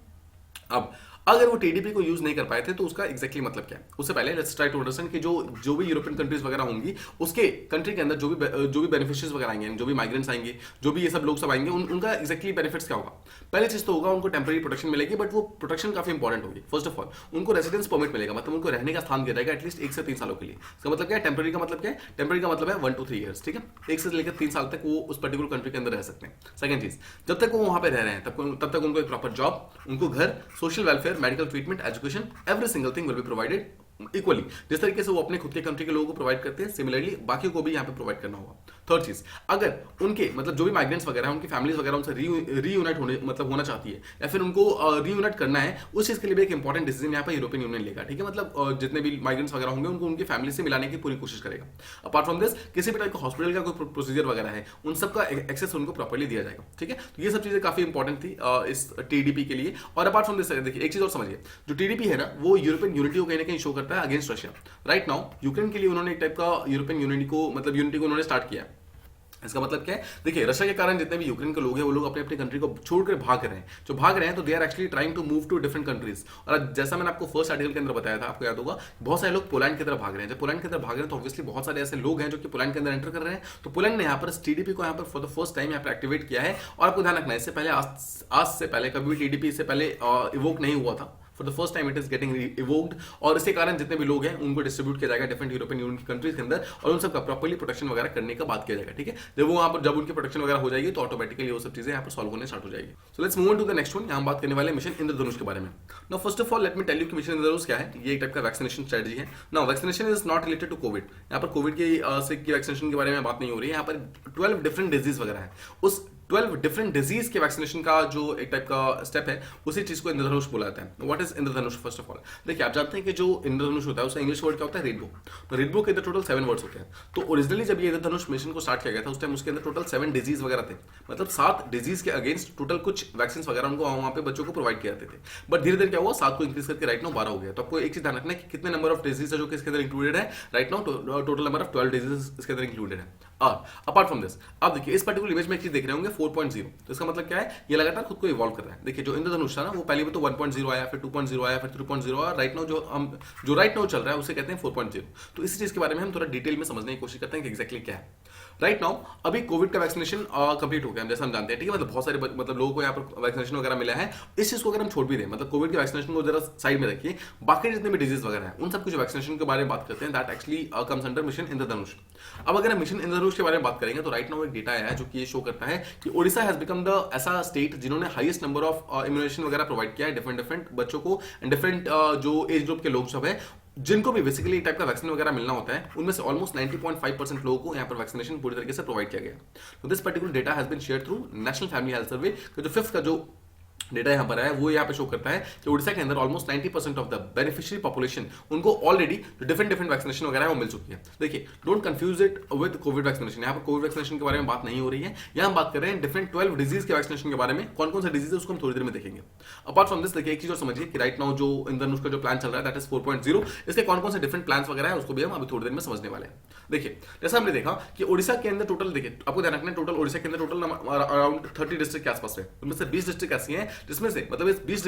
अब अगर वो टीडीपी को यूज नहीं कर पाए थे तो उसका एग्जैक्टली मतलब क्या है। उससे पहले लेट्स ट्राई टू अंडरस्टैंड कि जो भी यूरोपियन कंट्रीज वगैरह होंगी उसके कंट्री के अंदर जो भी बेनिफिशियरीज वगैरह आएंगे, जो भी माइग्रेंट्स आएंगे, जो भी ये सब लोग सब आएंगे, उनका एग्जैक्टली बेनिफिट्स क्या होगा। पहले चीज तो होगा उनको टेम्पररी प्रोटेक्शन मिलेगी, बट वो प्रोटेक्शन काफी इंपॉर्टेंट होगी। फर्स्ट ऑफ ऑल उनको रेसिडेंस परमिट मिलेगा, मतलब उनको रहने का स्थान दिया जाएगा एटलीस्ट 1 से 3 सालों के लिए। इसका मतलब क्या है, टेम्पररी का मतलब क्या है, टेम्पररी का मतलब है 1 to 3 ईयर्स, ठीक है। 1 से लेकर 3 साल तक वो उस पर्टिकुलर कंट्री के अंदर रह सकते हैं। सेकंड चीज, जब तक वो वहां पे रह रहे हैं तब तक उनको एक प्रॉपर जॉब, उनको घर, social welfare, medical treatment, education, every single thing will be provided equally. जिस तरीके से वो अपने खुद के कंट्री के लोगों को प्रोवाइड करते हैं सिमिलरली बाकी को भी यहाँ पे प्रोवाइड करना होगा। थर्ड चीज, अगर उनके मतलब जो भी माइग्रेंट्स वगैरह हैं उनकी फैमिलीज वगैरह उनसे रीयूनाइट होना चाहती है या फिर उनको रीयूनाइट करना है, उस चीज के लिए भी एक इंपॉर्टेंट डिसीजन यहाँ पे यूरोपियन यूनियन लेगा, ठीक है। मतलब जितने भी माइग्रेंट्स वगैरह होंगे उनको उनकी फैमिली से मिलाने की पूरी कोशिश करेगा। अपार्ट फ्रॉम दिस किसी भी टाइप का हॉस्पिटल का कोई प्रोसीजर वगैरह है उन सबका एक्सेस उनको प्रॉपर्ली दिया जाएगा, ठीक है। तो ये सब चीजें काफी इंपॉर्टेंट थी इस टीडीपी के लिए। और अपार्ट फ्रॉम दिस देखिए एक चीज और समझिए, जो टीडीपी है ना वो यूरोपियन यूनिटी को कहीं ना कहीं शो करता है against Russia. Right now Ukraine के लिए उन्होंने एक टाइप का यूरोपियन यूनिटी को मतलब यूनिटी को उन्होंने स्टार्ट किया। इसका मतलब क्या है, देखिए रशिया के कारण जितने भी यूक्रेन के लोग हैं वो लोग अपने अपनी कंट्री को छोड़कर भाग रहे हैं, जो भाग रहे हैं तो they are actually trying to move to different countries. और जैसा मैंने आपको फर्स्ट आर्टिकल के अंदर बताया था, आपको याद होगा, बहुत सारे लोग पोलैंड की तरफ भाग रहे हैं। जब पोलैंड की तरफ भाग रहे हैं तो ऑब्वियसली बहुत सारे ऐसे लोग हैं जो कि पोलैंड के अंदर एंटर कर रहे हैं। तो पोलैंड ने यहाँ पर टीडीपी को यहाँ पर फॉर द फर्स्ट टाइम यहाँ पर एक्टिवेट किया है। और आपको ध्यान रखना है, इससे पहले आज से पहले कभी भी टीडीपी इससे पहले इवोक नहीं हुआ था। For the first time it is getting evoked, और इसके कारण जितने भी लोग हैं उनको डिस्ट्रीब्यूट किया जाएगा डिफरेंट यूरोपियन यूनियन की कंट्रीज के अंदर, और उन सबका प्रॉपर्ली प्रोटेक्शन वगैरह करने का बात किया जाएगा। ठीक है, जब वो वहां पर जब उनकी प्रोटेक्शन वगैरह हो जाएगी तो ऑटोमेटिकली वो सब चीजें यहाँ पर सॉल्व होने स्टार्ट हो जाएगी। So let's move on to the next one. यहाँ बात करने वाले मिशन इंद्रधनुष के बारे में। Now first of all let me tell you कि मिशन इंद्रधनुष क्या है। ये एक टाइप का वैक्सीनेशन स्ट्रेटजी है। Now vaccination is not related to COVID. यहाँ पर कोविड की वैक्सीनेशन के बारे में बात नहीं हो रही है। यहाँ पर 12 डिफरेंट डिजीज वगैरह है, उस 12 डिफरेंट डिजीज के वैक्सीनेशन का जो एक टाइप का स्टेप है, उसी चीज को इंद्रधनुष बोला जाता है। What is Indradhanush? First of all देखिए, आप जानते हैं कि जो इंद्रधनुष होता है उसका इंग्लिश वर्ड क्या होता है? रेनबो। तो रेनबो के अंदर टोटल 7 वर्ड्स होते हैं। तो ओरिजिनली जब ये इंद्रधनुष मिशन को स्टार्ट किया गया था उस टाइम उसके अंदर टोटल 7 डिजीज वगैरह थे, मतलब 7 डिजीज के अगेंस्ट टोटल कुछ वैक्सीन वगैरह उनको वहां पे बच्चों को प्रोवाइड किए जाते थे। बट धीरे धीरे क्या हुआ, 7 को इंक्रीज करके राइट नाउ 12 हो गया। तो आपको एक चीज ध्यान रखना है कि कितने नंबर ऑफ डिजीज है जो कि इसके अंदर इंक्लूडेड है। Right now total number of 12 disease इसके अंदर इंक्लूडेड है। और अपार्ट फ्रॉम दिस आप देखिए इस पर्टिकुलर इमेज में एक चीज देख रहे होंगे 4.0। तो इसका मतलब क्या है, ये लगातार खुद को इवॉल्व कर रहा है। देखिए जो इंद्रधनुष था ना, वो पहले भी तो 1.0 आया, फिर 2.0 आया, फिर 3.0 आया। राइट नाउ जो राइट नाउ चल रहा है उसे कहते हैं 4.0। तो इसी चीज के बारे में हम थोड़ा डिटेल में समझने की कोशिश करते हैं कि एक्जैक्टली क्या है। राइट नाउ अभी कोविड का वैक्सीनेशन कंप्लीट हो गया, जैसा हम जानते हैं। ठीक है, मतलब बहुत सारे मतलब लोगों को यहाँ पर वैक्सीनेशन वगैरह मिला है। इस चीज को अगर हम छोड़ भी दें, मतलब कोविड के वैक्सीनेशन को जरा साइड में रखिए, बाकी जितने भी डिजीज वगैरह हैं उन सब कुछ वैक्सीनेशन के बारे में बात करते हैं। That actually comes under mission Indradhanush. अब अगर हम मिशन इंद्रधनुष के बारे में बात करेंगे तो राइट नाउ एक डेटा आया है जो कि ये शो करता है कि ओडिशा हैज बिकम द ऐसा स्टेट जिन्होंने हाईएस्ट नंबर ऑफ इम्यूनाइजेशन वगैरह प्रोवाइड किया है डिफरेंट बच्चों को, एंड डिफरेंट जो एज ग्रुप के लोग सब है जिनको भी बेसिकली टाइप का वैक्सीन वगैरह मिलना होता है, उनमें से ऑलमोस्ट 90.5% लोगों को यहाँ पर वैक्सीनेशन पूरी तरीके से प्रोवाइड किया गया। तो this particular data has been share through National Family Health Survey. जो 5th का जो डेटा यहाँ पर है वो यहाँ पे शो करता है कि उड़ीसा के अंदर almost 90% of the beneficiary population उनको ऑलरेडी जो डिफरेंट वैक्सीनेशन वगैरह है वो मिल चुकी है। देखिए don't confuse it with Covid vaccination. यहाँ पर कोविड वैक्सीनेशन के बारे में बात नहीं हो रही है, यहाँ हम बात कर रहे हैं डिफरेंट 12 डिजीज के वैक्सीनेशन के बारे में। कौन कौन सा डिजीज है उसको हम थोड़ी देर में देखेंगे। अपार्ट फ्रॉम दिस देखिए एक चीज और समझिए कि राइट नाउ जो इंद्रधनुष का जो प्लान चल रहा है दैट इज 4.0, इसके कौन कौन से डिफरेंट प्लान वगैरह है उसको भी हम अभी थोड़ी देर में समझने वाले हैं। देखिए जैसा हमने देखा कि ओडिशा के अंदर टोटल, देखिए आपको ध्यान रखना है, टोटल ओडिशा के अंदर टोटल अराउंड 30 डिस्ट्रिक्ट के आसपास है। उनमें से 20 डिस्ट्रिक्ट ऐसी हैं जिसमें से मतलब इस 20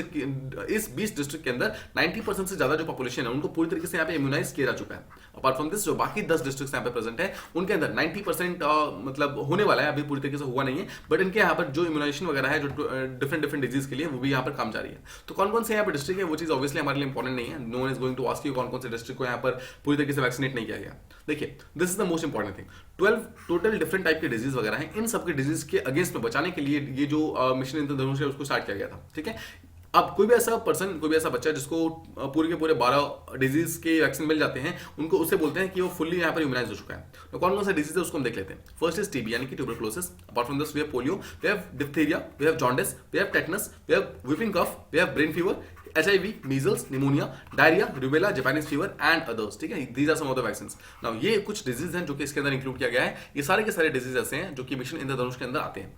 डिस्ट्रिक्ट के अंदर 90% से ज्यादा जो पॉपुलेशन है उनको पूरी तरीके से यहाँ पे इम्यूनाइज किया जा चुका है। अपार्ट फ्रॉम दिस जो बाकी 10 डिस्ट्रिक्ट यहाँ पे प्रेजेंट है उनके अंदर 90% मतलब होने वाला है, अभी पूरी तरीके से हुआ नहीं है, बट इनके यहाँ पर जो इम्यूनाइजेशन वगैरह है जो डिफरेंट डिजीज के लिए वो भी यहाँ पर काम जारी है। तो कौन कौन से यहाँ पर डिस्ट्रिक्ट है वो चीज ऑब्वियसली हमारे लिए इंपॉर्टेंट नहीं है। No one is going to ask you कौन कौन से डिस्ट्रिक्ट को यहाँ पर पूरी तरीके से वैक्सीनेट नहीं किया गया। देखिए this is the most important thing, 12 total different type के डिजीज वगैरह हैं। इन सबके डिजीज के अगेंस्ट में बचाने के लिए ये जो मिशन इंद्रधनुष है उसको स्टार्ट किया गया था। ठीक है, अब कोई भी ऐसा पर्सन, कोई भी ऐसा बच्चा जिसको पूरे के पूरे 12 डिजीज के वैक्सीन मिल जाते हैं उनको उससे बोलते हैं कि वो फुल्ली यहाँ पर इम्यूनाइज हो चुका है। तो कौन कौन सा डिजीज है उसको हम देख लेते हैं। फर्स्ट इज टीबी यानी कि tuberculosis. Apart from this we have polio, we have diphtheria, we have jaundice, we have tetanus, we have whooping cough, we have brain fever, HIV, measles, pneumonia, diarrhoea, rubella, Japanese fever and others. ठीक है, these are some of the vaccines. Now ये कुछ disease हैं जो कि इसके अंदर include किया गया है। ये सारे के सारे डिजीज ऐसे हैं जो कि मिशन इंद्रधनुष के अंदर आते हैं।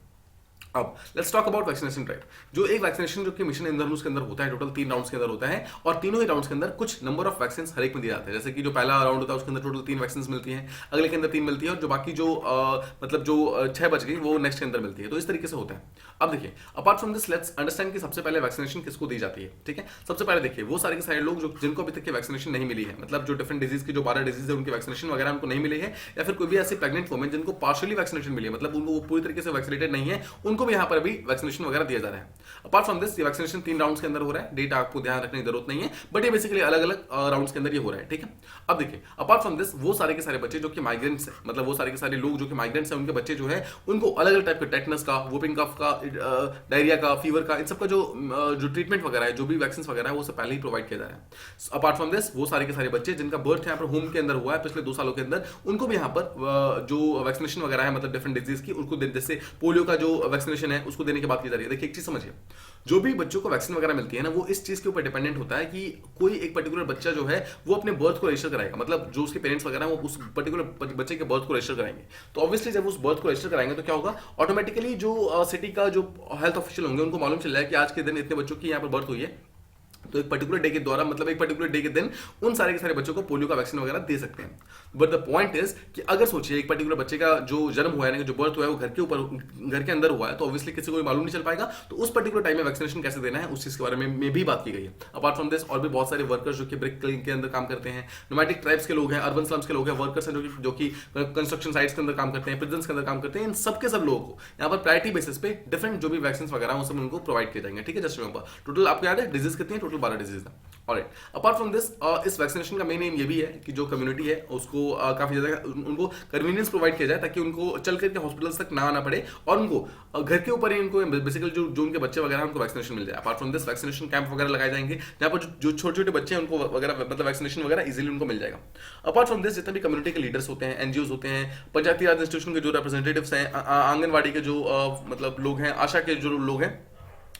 अब let's talk about vaccination drive. जो एक वैक्सीनेशन जो कि मिशन इंद्रधनुष के अंदर होता है टोटल 3 राउंड्स के अंदर होता है, और तीनों ही राउंड्स के अंदर कुछ नंबर ऑफ वैक्सीन हर एक में दिए जाते हैं। जैसे कि जो पहला राउंड होता है उसके अंदर टोटल 3 वैक्सीन मिलती हैं, अगले के अंदर 3 मिलती है, और जो बाकी जो मतलब जो 6 बच गई वो नेक्स्ट के अंदर मिलती है। तो इस तरीके से होता है। अब देखिए apart from this let's understand कि सबसे पहले वैक्सीनेशन किसको दी जाती है। ठीक है, सबसे पहले देखिए वो सारे के सारे लोग जो जिनको अभी तक की वैक्सीनेशन नहीं मिली है, मतलब जो डिफरेंट डिजीज की जो 12 डिजीज है उनकी वैक्सीनेशन वगैरह उनको नहीं मिली है, या फिर कोई भी ऐसी प्रेग्नेंट वुमेन जिनको पार्शियली वैक्सीनेशन मिली है, मतलब उनको पूरी तरीके से वैक्सीनेटेड नहीं है, उनको भी यहाँ पर अभी वैक्सीनेशन वगैरह दिया जा रहा है। अपार्ट फ्रॉम दिस ये वैक्सीनेशन 3 राउंड्स के अंदर हो रहा है। डेटा आपको ध्यान रखने की जरूरत नहीं है, बट ये बेसिकली अलग अलग राउंड्स के अंदर ये हो रहा है। ठीक है, अब देखिए अपार्ट फ्रॉम दिस वो सारे के सारे बच्चे जो कि माइग्रेंट्स है, मतलब वो सारे के सारे लोग जो कि माइग्रेंट्स है उनके बच्चे जो है उनको अलग अलग टाइप के टेटनस का, वुपिंग कफ का, डायरिया का, फीवर का, इन सबका जो ट्रीटमेंट वगैरह है, जो भी वैक्सीन वगैरह है वो सब पहले ही प्रोवाइड किया जा रहा है। अपार्ट फ्रॉम दिस वो सारे के सारे बच्चे जिनका बर्थ यहाँ पर होम के अंदर हुआ है पिछले 2 सालों के अंदर, उनको भी यहाँ पर जो वैक्सीनेशन वगैरह है मतलब डिफरेंट डिजीज की उनको जैसे पोलियो का जो वैक्सीनेशन है उसको देने की बात की जा रही है। देखिए एक चीज समझिए, जो भी बच्चों को वैक्सीन वगैरह मिलती है ना वो इस चीज के ऊपर डिपेंडेंट होता है कि कोई एक पर्टिकुलर बच्चा जो है वो अपने बर्थ को रजिस्टर कराएगा, मतलब जो उसके पेरेंट्स वगैरह वो उस पर्टिकुलर बच्चे के बर्थ को रजिस्टर कराएंगे। तो ऑब्वियसली जब उस बर्थ को रजिस्टर कराएंगे तो क्या होगा, ऑटोमेटिकली जो सिटी का जो हेल्थ ऑफिशियल होंगे उनको मालूम चल जाएगा कि आज के दिन इतने बच्चों की यहाँ पर बर्थ हुई है, तो एक पर्टिकुलर डे के द्वारा मतलब एक पर्टिकुलर डे के दिन उन सारे के सारे बच्चों को पोलियो का वैक्सीन वगैरह दे सकते हैं। बट द पॉइंट इज कि अगर सोचिए एक पर्टिकुलर बच्चे का जो जन्म हुआ है, जो बर्थ हुआ है, वो घर के ऊपर, घर के अंदर हुआ है, तो ऑब्वियसली किसी को भी मालूम नहीं चल पाएगा। तो उस पर्टिकुलर टाइम में वैक्सीनेशन कैसे देना है उस चीज के बारे में भी बात की गई है। अपार्ट फ्रॉम दिस और भी बहुत सारे वर्कर्स जो कि ब्रिक के अंदर काम करते हैं, नोमैडिक ट्राइब्स के लोग हैं, अर्बन स्लम्स के लोग हैं, वर्कर्स हैं जो कि कंस्ट्रक्शन साइट्स के अंदर काम करते हैं, प्रिजन्स के अंदर काम करते हैं, इन सबके सब लोगों को यहाँ पर प्रायोरिटी बेसिस पे डिफरेंट जो भी वैक्सीन वगैरह वो सब उनको प्रोवाइड किए जाएंगे। ठीक है, जस्ट रिमेंबर टोटल आपको याद है डिजीज कितनी है? टोटल 12 डिजीज है। ऑलराइट, अपार्ट फ्रॉम दिस इस वैक्सीनेशन का मेन एम ये भी है कि जो कम्युनिटी है उसको काफी ज्यादा उनको कन्वीनियंस प्रोवाइड किया जाए ताकि उनको चल करके हॉस्पिटल्स तक ना आना पड़े और उनको घर के ऊपर ही उनको बेसिकली जो उनके बच्चे वगैरह उनको वैक्सीनेशन मिल जाए। Apart from this vaccination camp वगैरह लगाए जाएंगे जहाँ पर जो छोटे छोटे बच्चे हैं उनको वगैरह मतलब वैक्सीनेशन वगैरह इजीली उनको मिल जाएगा। अपार्ट फ्रॉम दिस जितने भी कम्युनिटी के लीडर्स होते हैं, एनजीओ होते हैं, पंचायती राज इंस्टीट्यूशन के जो रिप्रेजेंटेटिव्स हैं, आंगनवाड़ी के जो मतलब लोग हैं, आशा के जो लोग हैं,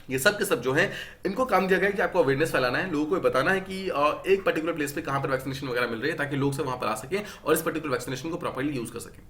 ये सब के सब जो है इनको काम दिया गया है कि आपको अवेयरनेस फैलाना है, लोगों को बताना है कि एक पर्टिकुलर प्लेस पे कहां पर वैक्सीनेशन वगैरह मिल रही है ताकि लोग सब वहां पर आ सकें और इस पर्टिकुलर वैक्सीनेशन को प्रॉपर्ली यूज कर सकें।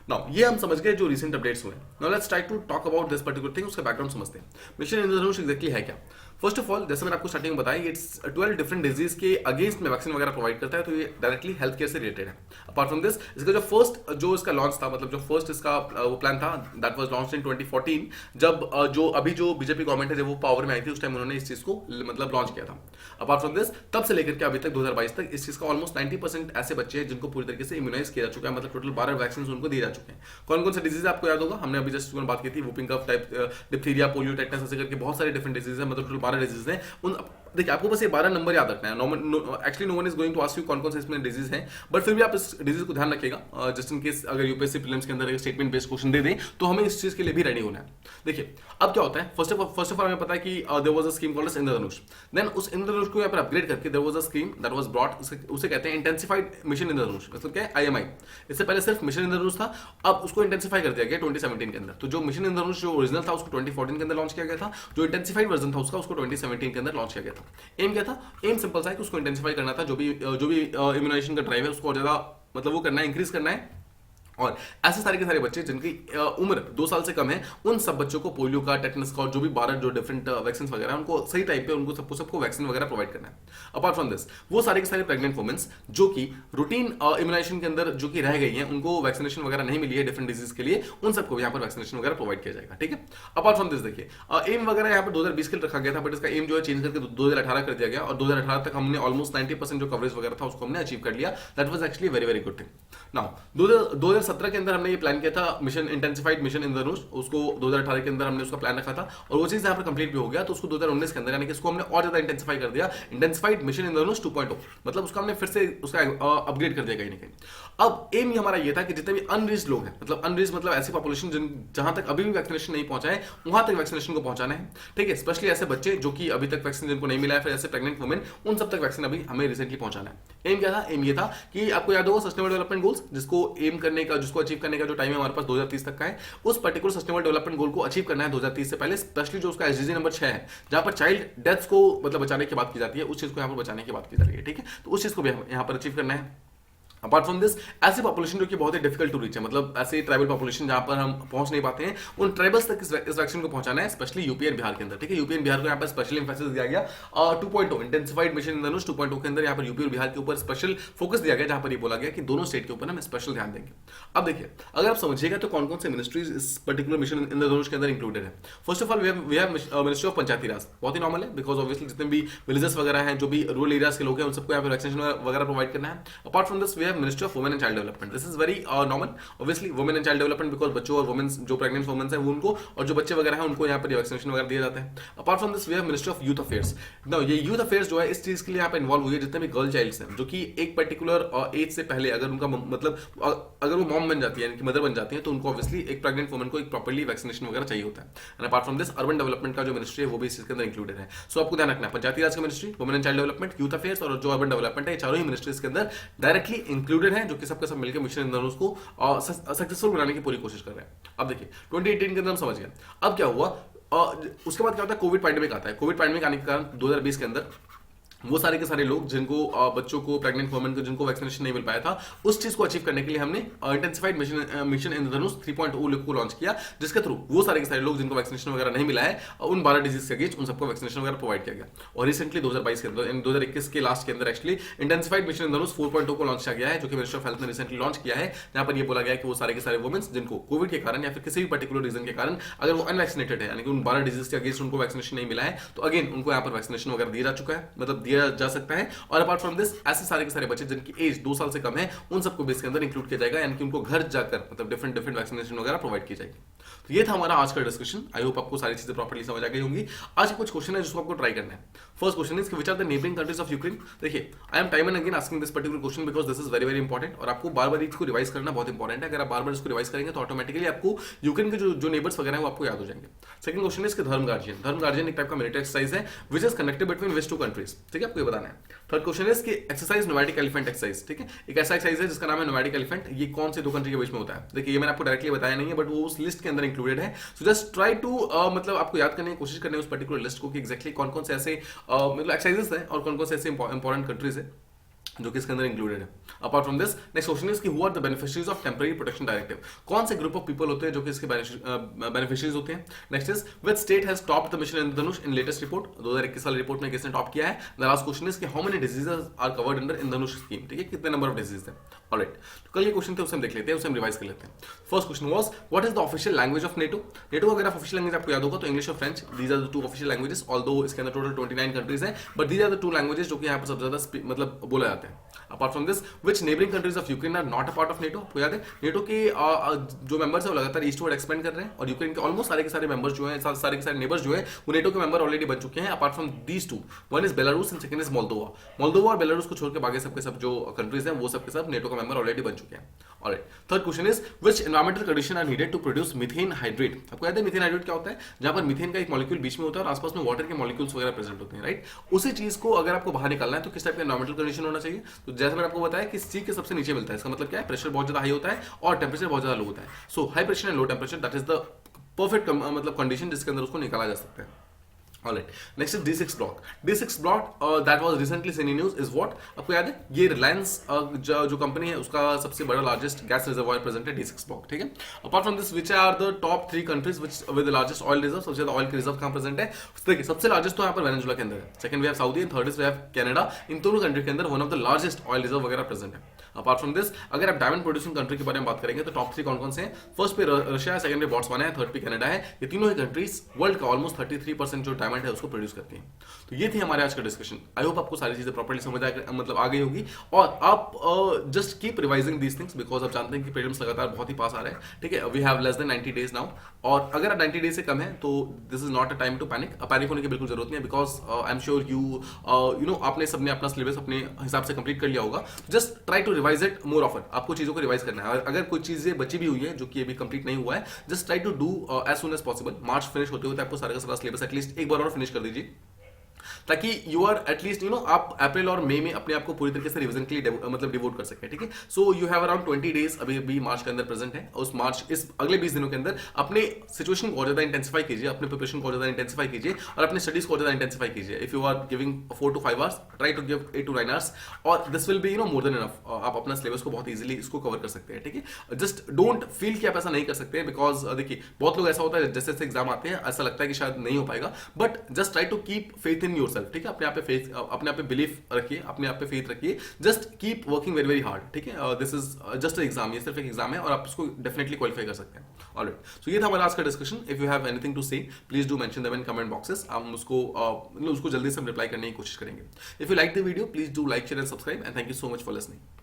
नाउ ये हम समझ गए जो रिसेंट अपडेट्स हुए। Now let's try to talk about this particular thing, उसका बैकग्राउंड समझते हैं। मिशन इंद्रधनुष एग्जैक्टली है क्या? फर्स्ट ऑफ ऑल जैसे मैंने आपको स्टार्टिंग में बताया, इट्स 12 डिफरेंट डिजीज के अगेंस्ट में वैक्सीन वगैरह प्रोवाइड करता है, तो ये डायरेक्टली हेल्थ केयर से रिलेटेड है। अपार्ट फ्रॉम दिस इसका जो फर्स्ट जो इसका लॉन्च था, मतलब जो फर्स्ट इसका वो प्लान था, दैट वाज लॉन्च्ड इन 2014 जब जो अभी जो बीजेपी गवर्नमेंट है जब वो पावर में आई थी उस टाइम उन्होंने इस चीज को मतलब लॉन्च किया था। अपार्ट फ्रॉम दिस तब से लेकर के अभी तक 2022 तक इस चीज का ऑलमोस्ट 90% ऐसे बच्चे हैं जिनको पूरी तरीके से इम्यूनाइज किया जा चुका है, मतलब टोटल 12 वैक्सीन उनको दिए जा चुके हैं। कौन कौन से डिजीज आपको याद होगा? हमने अभी जस्ट बात की थी, whooping cough type, diphtheria, polio, tetanus, ऐसे करके बहुत सारे डिफरेंट डिजीज है, मतलब टोटल 12 डिजीज है। देखिए आपको बस ये 12 नंबर याद रखना है। Actually no one is going to ask you कौन कौन से इसमें डिजीज हैं, बट फिर भी आप इस डिजीज को ध्यान रखिएगा जस्ट इन केस अगर यूपीएससी प्रीलिम्स के अंदर स्टेटमेंट बेस्ड क्वेश्चन दे दें तो हमें इस चीज के लिए भी रेडी होना है। देखिए अब क्या होता है, फर्स्ट ऑफ ऑल हमें पता है कि there was a scheme called Indradhanush. Then उस इंद्रधनुष को यहाँ पर अपग्रेड करके there was a scheme that was brought, उसे कहते हैं इंटेंसिफाइड मिशन इंद्रधनुष, मतलब क्या है IMI। इससे पहले सिर्फ मिशन इंद्रधनुष था, अब उसको इंटेंसिफाई कर दिया गया 2017 के अंदर। तो जो मिशन इंद्रधनुष जो ओरिजिनल था उसको 2014 के अंदर लॉन्च किया गया था, जो इंटेंसिफाइड वर्जन था उसको 2017 के अंदर लॉन्च किया गया था। एम क्या था? एम सिंपल सा है कि उसको इंटेंसिफाई करना था, जो भी इम्यूनाइजेशन का ड्राइव है उसको और ज्यादा मतलब वो करना है, इंक्रीज करना है। और ऐसे सारे के सारे बच्चे जिनकी उम्र 2 साल से कम है उन सब बच्चों को पोलियो का, टेटनस का और जो भी 12 जो डिफरेंट वैक्सीन वगैरह उनको सही टाइप पे उनको सबको वैक्सीन वगैरह प्रोवाइड करना है। अपार्ट फ्रॉम दिस वो सारे के सारे प्रेग्नेंट वुमेन्स जो कि रूटीन इम्यूनाइजेशन के अंदर जो कि रह गई हैं, उनको वैक्सीनेशन वगैरह नहीं मिली है डिफरेंट डिजीज के लिए, उन सबको यहाँ पर वैक्सीनेशन वगैरह प्रोवाइड किया जाएगा। ठीक है, अपार्ट फ्रॉम दिस देखिए एम वगैरह यहाँ पर 2020 के लिए रखा गया था, बट इसका एम जो है चेंज करके 2018 कर दिया गया और 2018 तक हमने ऑलमोस्ट 90% जो कवरेज वगैरह था उसको हमने अचीव कर लिया। That was actually very very good thing. Now 2017 के अंदर हमने ये प्लान किया था मिशन इंटेंसिफाइड मिशन इंद्रधनुष, उसको 2018 के अंदर हमने उसका प्लान रखा था और वो चीज यहाँ पर कंप्लीट भी हो गया, तो उसको 2019 के अंदर यानी कि इसको हमने और ज्यादा इंटेंसिफाई कर दिया, इंटेंसिफाइड मिशन इंद्रधनुष 2.0, मतलब उसका हमने फिर से उसका अपग्रेड कर दिया कहीं ना कहीं। अब एम हमारा ये था कि जितने भी अनरीच्ड लोग हैं, मतलब अनरीच्ड मतलब ऐसी पॉपुलेशन जहां तक अभी भी वैक्सीनेशन नहीं पहुंचा है वहां तक वैक्सीनेशन को पहुंचाना है। ठीक है, स्पेशली ऐसे बच्चे जो कि अभी तक वैक्सीन जिनको नहीं मिला है, फिर ऐसे प्रेग्नेंट वुमेन, उन सब तक वैक्सीन अभी हमें रिसेंटली पहुंचाना है। एम क्या था? एम ये था कि आपको याद होगा सस्टेनेबल डेवलपमेंट गोल्स, जिसको एम करने का, जिसको अचीव करने का जो टाइम है हमारे पास 2030 तक का है, उस पर्टिकुलर सस्टेनेबल डेवलपमेंट गोल को अचीव करना है 2030 से पहले, स्पेशली जो उसका एसडीजी नंबर 6 है जहां पर चाइल्ड डेथ्स को मतलब बचाने की बात की जाती है, उस चीज को यहाँ पर बचाने की बात की जा रही है। ठीक है, तो उस चीज को भी यहाँ पर अचीव करना है। अपार्ट फ्रॉम दिस ऐसी पॉपुलेशन जो कि बहुत ही डिफिकल्ट टू रीच है, मतलब ऐसे ट्राइबल पॉपुलेशन जहां पर हम पहुंच नहीं पाते हैं, उन ट्राइबल्स तक इस वैक्सीन को पहुंचाना है, स्पेशली यूपी एंड बिहार के अंदर। ठीक है, यूपी एंड बिहार को यहाँ पर स्पेशल इंफेसिस दिया गया 2.0 इंटेंसिफाइड मिशन इंद्रधनुष 2.0 के अंदर यहाँ पर यूपी और बिहार के ऊपर स्पेशल फोकस दिया गया, जहां पर ये बोला गया कि दोनों स्टेट के ऊपर हम स्पेशल ध्यान देंगे। अब देखिए अगर आप समझिएगा तो कौन कौन से मिनिस्ट्रीज इस पर्टिकुलर मिशन इंद्रधनुष के अंदर इंक्लूडेड है। First of all we have ministry of Panchayati Raj, बहुत ही नॉर्मल है बिकॉज ऑब्वियसली जितने भी विलेजेस वगैरह हैं, जो भी रूरल एरियाज के लोग हैं, उन सबको यहाँ पर वैक्सीनेशन वगैरह प्रोवाइड करना है। Apart from this we have ministry of women and development, this is very normal obviously women and child development, because बच्चों और वुमेन जो प्रेग्नेंट वुमेन है उनको और जो बच्चे वगैरह हैं उनको यहाँ पर वैक्सीनेशन वगैरह दिया जाता है। Apart from this we have ministry of youth affairs. Now ये यूथ अफेयर्स जो है इस चीज के लिए यहाँ पे इन्वॉल्व हुई है जितने भी गर्ल चाइल्ड्स हैं जो कि एक पर्टिकुलर एज से पहले अगर उनका मतलब अगर वो मॉम बन जाती है, यानी कि मदर बन जाती है, तो उनको ऑब्वियसली एक प्रेग्नेंट वुमन को एक प्रॉपर्ली वैक्सीनेशन वगैरह चाहिए होता है। And apart from this urban development का जो मिनिस्ट्री है वो भी इस के अंदर इंक्लूडेड है। सो आपको ध्यान रखना है पंचायती राज का ministry, women and child development, youth affairs और जो अर्बन डेवलपमेंट है, चारों ही मिनिस्ट्रीज के अंदर डायरेक्टली इंक्लूडेड है, जो कि सबके सब मिलकर मिशन इंद्रधनुष को सक्सेसफुल बनाने की पूरी कोशिश कर रहे हैं। अब देखिए 2018 के अंदर हम समझ गए। अब क्या हुआ उसके बाद क्या होता है, कोविड पैंडेमिक आता है। कोविड पैंडेमिक आने के कारण 2020 के अंदर वो सारे के सारे लोग जिनको बच्चों को, प्रेग्नेंट वुमेन को, जिनको वैक्सीनेशन नहीं मिल पाया था, उस चीज को अचीव करने के लिए हमने इंटेंसिफाइड मिशन इंद्रधनुष 3.0 को लॉन्च किया, जिसके थ्रू वो सारे के सारे लोग जिनको वैक्सीनेशन वगैरह नहीं मिला है, उन 12 डिजीज के अगेंस्ट उन सबको वैक्सीनेशन वगैरह प्रोवाइड किया गया। और रिसेंटली 2022 के अंदर, 2021 के लास्ट के अंदर एक्चुअली इंटेंसिफाइड मिशन इंद्रधनुष 4.0 को लॉन्च किया गया है, जो कि मिनिस्टर ऑफ हेल्थ ने रिसेंटली लॉन्च किया है, जहां पर ये बोला गया है कि वो सारे के सारे वुमेन्स जिनको कोविड के कारण या फिर किसी भी पर्टिकुलर रीजन के कारण अगर वो अनवैक्सीनेटेड है, यानी कि उन 12 डिजीज के अगेंस्ट उनको वैक्सीनेशन नहीं मिला है, तो अगेन उनको यहाँ पर वैक्सीनेशन वगैरह दिया जा चुका है, मतलब दिया जा सकता है। और अपार्ट फ्रॉम दिस ऐसे सारे के सारे बच्चे जिनकी एज 2 साल से कम है, उन सबको भी इसके अंदर इंक्लूड किया जाएगा, यानी कि उनको घर जाकर मतलब डिफरेंट डिफरेंट वैक्सीनेशन वगैरह प्रोवाइड की जाएगी। तो ये था हमारा आज का डिस्कशन। आई होप आपको सारी चीजें प्रॉपर्ली समझ आ गई होंगी। आज के कुछ क्वेश्चन है जिसको आपको ट्राई करना है। First question is which are the neighbouring countries of Ukraine. देखिए, I am time and again asking this particular question because this is very very important, और आपको बार बार इसको रिवाइज करना बहुत इंपॉर्टेंट है। अगर आप बार बार इसको रिवाइज करेंगे तो ऑटोमेटिकली आपको यूक्रेन के जो नेबर्स वगैरह है वो आपको याद हो जाएंगे। Second question is Dharma guardian. Dharma guardian एक टाइप का मिलिट्री एक्सरसाइज है which is connected between which two countries, ठीक है, आपको ये बताना है। थर्ड क्वेश्चन इज कि एक्सरसाइज नोमैडिक एलिफेंट एक्सरसाइज, ठीक है, एक ऐसा एक्सरसाइज है जिसका नाम है नोमैडिक एलिफेंट। ये कौन से दो कंट्री के बीच में होता है? देखिए, ये मैंने आपको डायरेक्टली बताया नहीं है, बट वो उस लिस्ट के अंदर इंक्लूडेड है। सो जस्ट ट्राई टू मतलब आपको याद करने की कोशिश करनी है उस पर्टिकुलर लिस्ट को कि एक्जैक्टली कौन कौन से ऐसे मतलब एक्सरसाइजेस हैं और कौन कौन से ऐसे इंपॉर्टेंट कंट्रीज है जो कि इसके अंदर इंक्लूडेड है। Apart from this, next question is कि who are the beneficiaries of temporary protection directive. कौन से ग्रुप ऑफ पीपल होते हैं जो कि इसके बेनिफिशियरीज होते हैं। Next is which state has topped the mission Indradhanush in latest report. 2021 वाली रिपोर्ट में किसने टॉप किया है। द लास्ट क्वेश्चन इज कि how many diseases are covered under Indradhanush scheme, ठीक है, कितने नंबर ऑफ डिजीज है। ऑलराइट, तो कल ये क्वेश्चन थे, उसे हम देख लेते हैं, उसे हम रिवाइज कर लेते हैं। First question was what is the official language of NATO. NATO अगर आप ऑफिशियल लैंग्वेज आपको याद होगा तो इंग्लिश और French, these are the two official languages, although इसके अंदर टोटल 29 कंट्रीज हैं, but these are the two languages जो कि यहाँ पर सबसे ज्यादा मतलब बोला जाता है। Apart from this, which neighbouring countries of Ukraine are not a part of NATO. आपको याद है नेटो के जो मेंबर्स है वो लगातार ईस्टवर्ड एक्सपेंड कर रहे हैं, और यूक्रेन के ऑलमोस्ट सारे के सारे मेंबर्स जो हैं, सारे के सारे नेबर्स जो है वो नेटो के मेंबर ऑलरेडी बन चुके हैं। Apart from these two, one is Belarus and second is Moldova. Moldova और बेलारूस को छोड़कर बाकी सबके सब जो कंट्रीज हैं वो सबके सब नेटो का मेंबर ऑलरेडी बन चुके हैं। Alright, third question is which environmental condition are needed to produce methane hydrate. आपको याद है मीथेन हाइड्रेट क्या होता है? जहां पर मीथेन का एक मॉलिक्यूल बीच में होता है और आसपास में वाटर के मॉलिक्यूल्स वगैरह प्रेजेंट होते हैं, राइट। उसी चीज को अगर आपको बाहर निकालना है तो किस टाइप का एनवायरमेंटल कंडीशन होना चाहिए? तो जैसे मैंने आपको बताया कि सी के सबसे नीचे मिलता है, इसका मतलब क्या है? प्रेशर बहुत ज्यादा हाई होता है और टेम्परेचर बहुत ज्यादा लो होता है। So high pressure and low temperature, that is the perfect मतलब कंडीशन जिसके अंदर उसको निकाला जा सकता है। Alright. Next is D6 block. D6 block that was recently seen in news is what? आपको याद है ये रिलायंस जो कंपनी है उसका सबसे बड़ा लार्जेस्ट गैस रिजर्वायर प्रेजेंट है D6 block, ठीक है। Apart from this which are the top 3 countries which with the largest oil reserve. सबसे ज्यादा ऑयल के रिजर्व कहां प्रेजेंट है? देखिए, सबसे लार्जेस्ट तो यहाँ पर वेनेजुला के अंदर है, second we have Saudi and third is we have Canada. इन दोनों कंट्री के अंदर one of the largest oil reserve वगैरह प्रेजेंट है। अपार्ट फ्रॉम दिस, अगर आप डायमंड प्रोड्यूसिंग कंट्री के बारे में बात करेंगे तो टॉप 3 कौन कौन से हैं? फर्स्ट पे रशिया है, सेकंड पे बोट्सवाना है, थर्ड पे कनाडा है। ये तीनों ही कंट्रीज वर्ल्ड का ऑलमोस्ट 33% जो डायमंड है उसको प्रोड्यूस करती हैं। तो ये थी हमारे आज का डिस्कशन। आई होप आपको सारी चीजें प्रॉपर्ली समझ मतलब आ गई होगी, और आप just keep revising these things because आप जानते हैं कि प्रीलिम्स लगातार बहुत ही पास आ रहे हैं, ठीक है। We have less than 90 days now, और अगर 90 डेज से कम है तो this is not a time to panic. Panic होने की बिल्कुल जरूरत नहीं है because I am sure you know आपने सबने अपना सिलेबस अपने हिसाब से कंप्लीट कर लिया होगा। Just try to revise it more often. आपको चीजों को रिवाइज करना है। अगर कोई चीजें बची भी हुई है जो कि अभी कंप्लीट नहीं हुआ है, just try to do as soon as possible. March finish होते होते आपको सारा का सारा सिलेबस एटलीस्ट एक बार और फिनिश कर दीजिए, ताकि यू आर एटलीस्ट आप अप्रैल और मई में अपने आप को पूरी तरीके से रिवीजन के लिए मतलब डिवोट कर सके, ठीक है। So you have around 20 days अभी मार्च के अंदर प्रेजेंट है। उस मार्च इस अगले 20 दिनों के अंदर अपने सिचुएशन को और ज्यादा इंटेंसिफाई कीजिए, अपने प्रिपरेशन को और ज्यादा इंटेंसिफाई कीजिए, और अपने स्टडीज को और ज्यादा इंटेंसिफाई कीजिए। If you are giving 4 to 5 hours, try to give 8 to 9 hours, और this will be more than enough. आप अपना सिलेबस को बहुत इजीली इसको कवर कर सकते हैं, ठीक है। जस्ट डोंट फील कि आप ऐसा नहीं कर सकते, बिकॉज देखिए बहुत लोग ऐसा होता है जैसे जैसे एग्जाम आते हैं ऐसा लगता है कि शायद नहीं हो पाएगा, but just try to keep faith in yourself, ठीक है। अपने आप पे फेथ, अपने आप पे बिलीफ रखिए, अपने आप पे फेथ रखिए। Just keep working very very hard, ठीक है। दिस इज जस्ट एग्जाम, ये सिर्फ एक एग्जाम है और आप इसको डेफिनेटली क्वालिफाई कर सकते हैं। ऑलराइट, सो ये था हमारा आज का discussion. If you have anything to say please do mention them in comment boxes. हम उसको जल्दी से रिप्लाई करने की कोशिश करेंगे। If you like the video please do like, share and subscribe, and thank you so much for listening.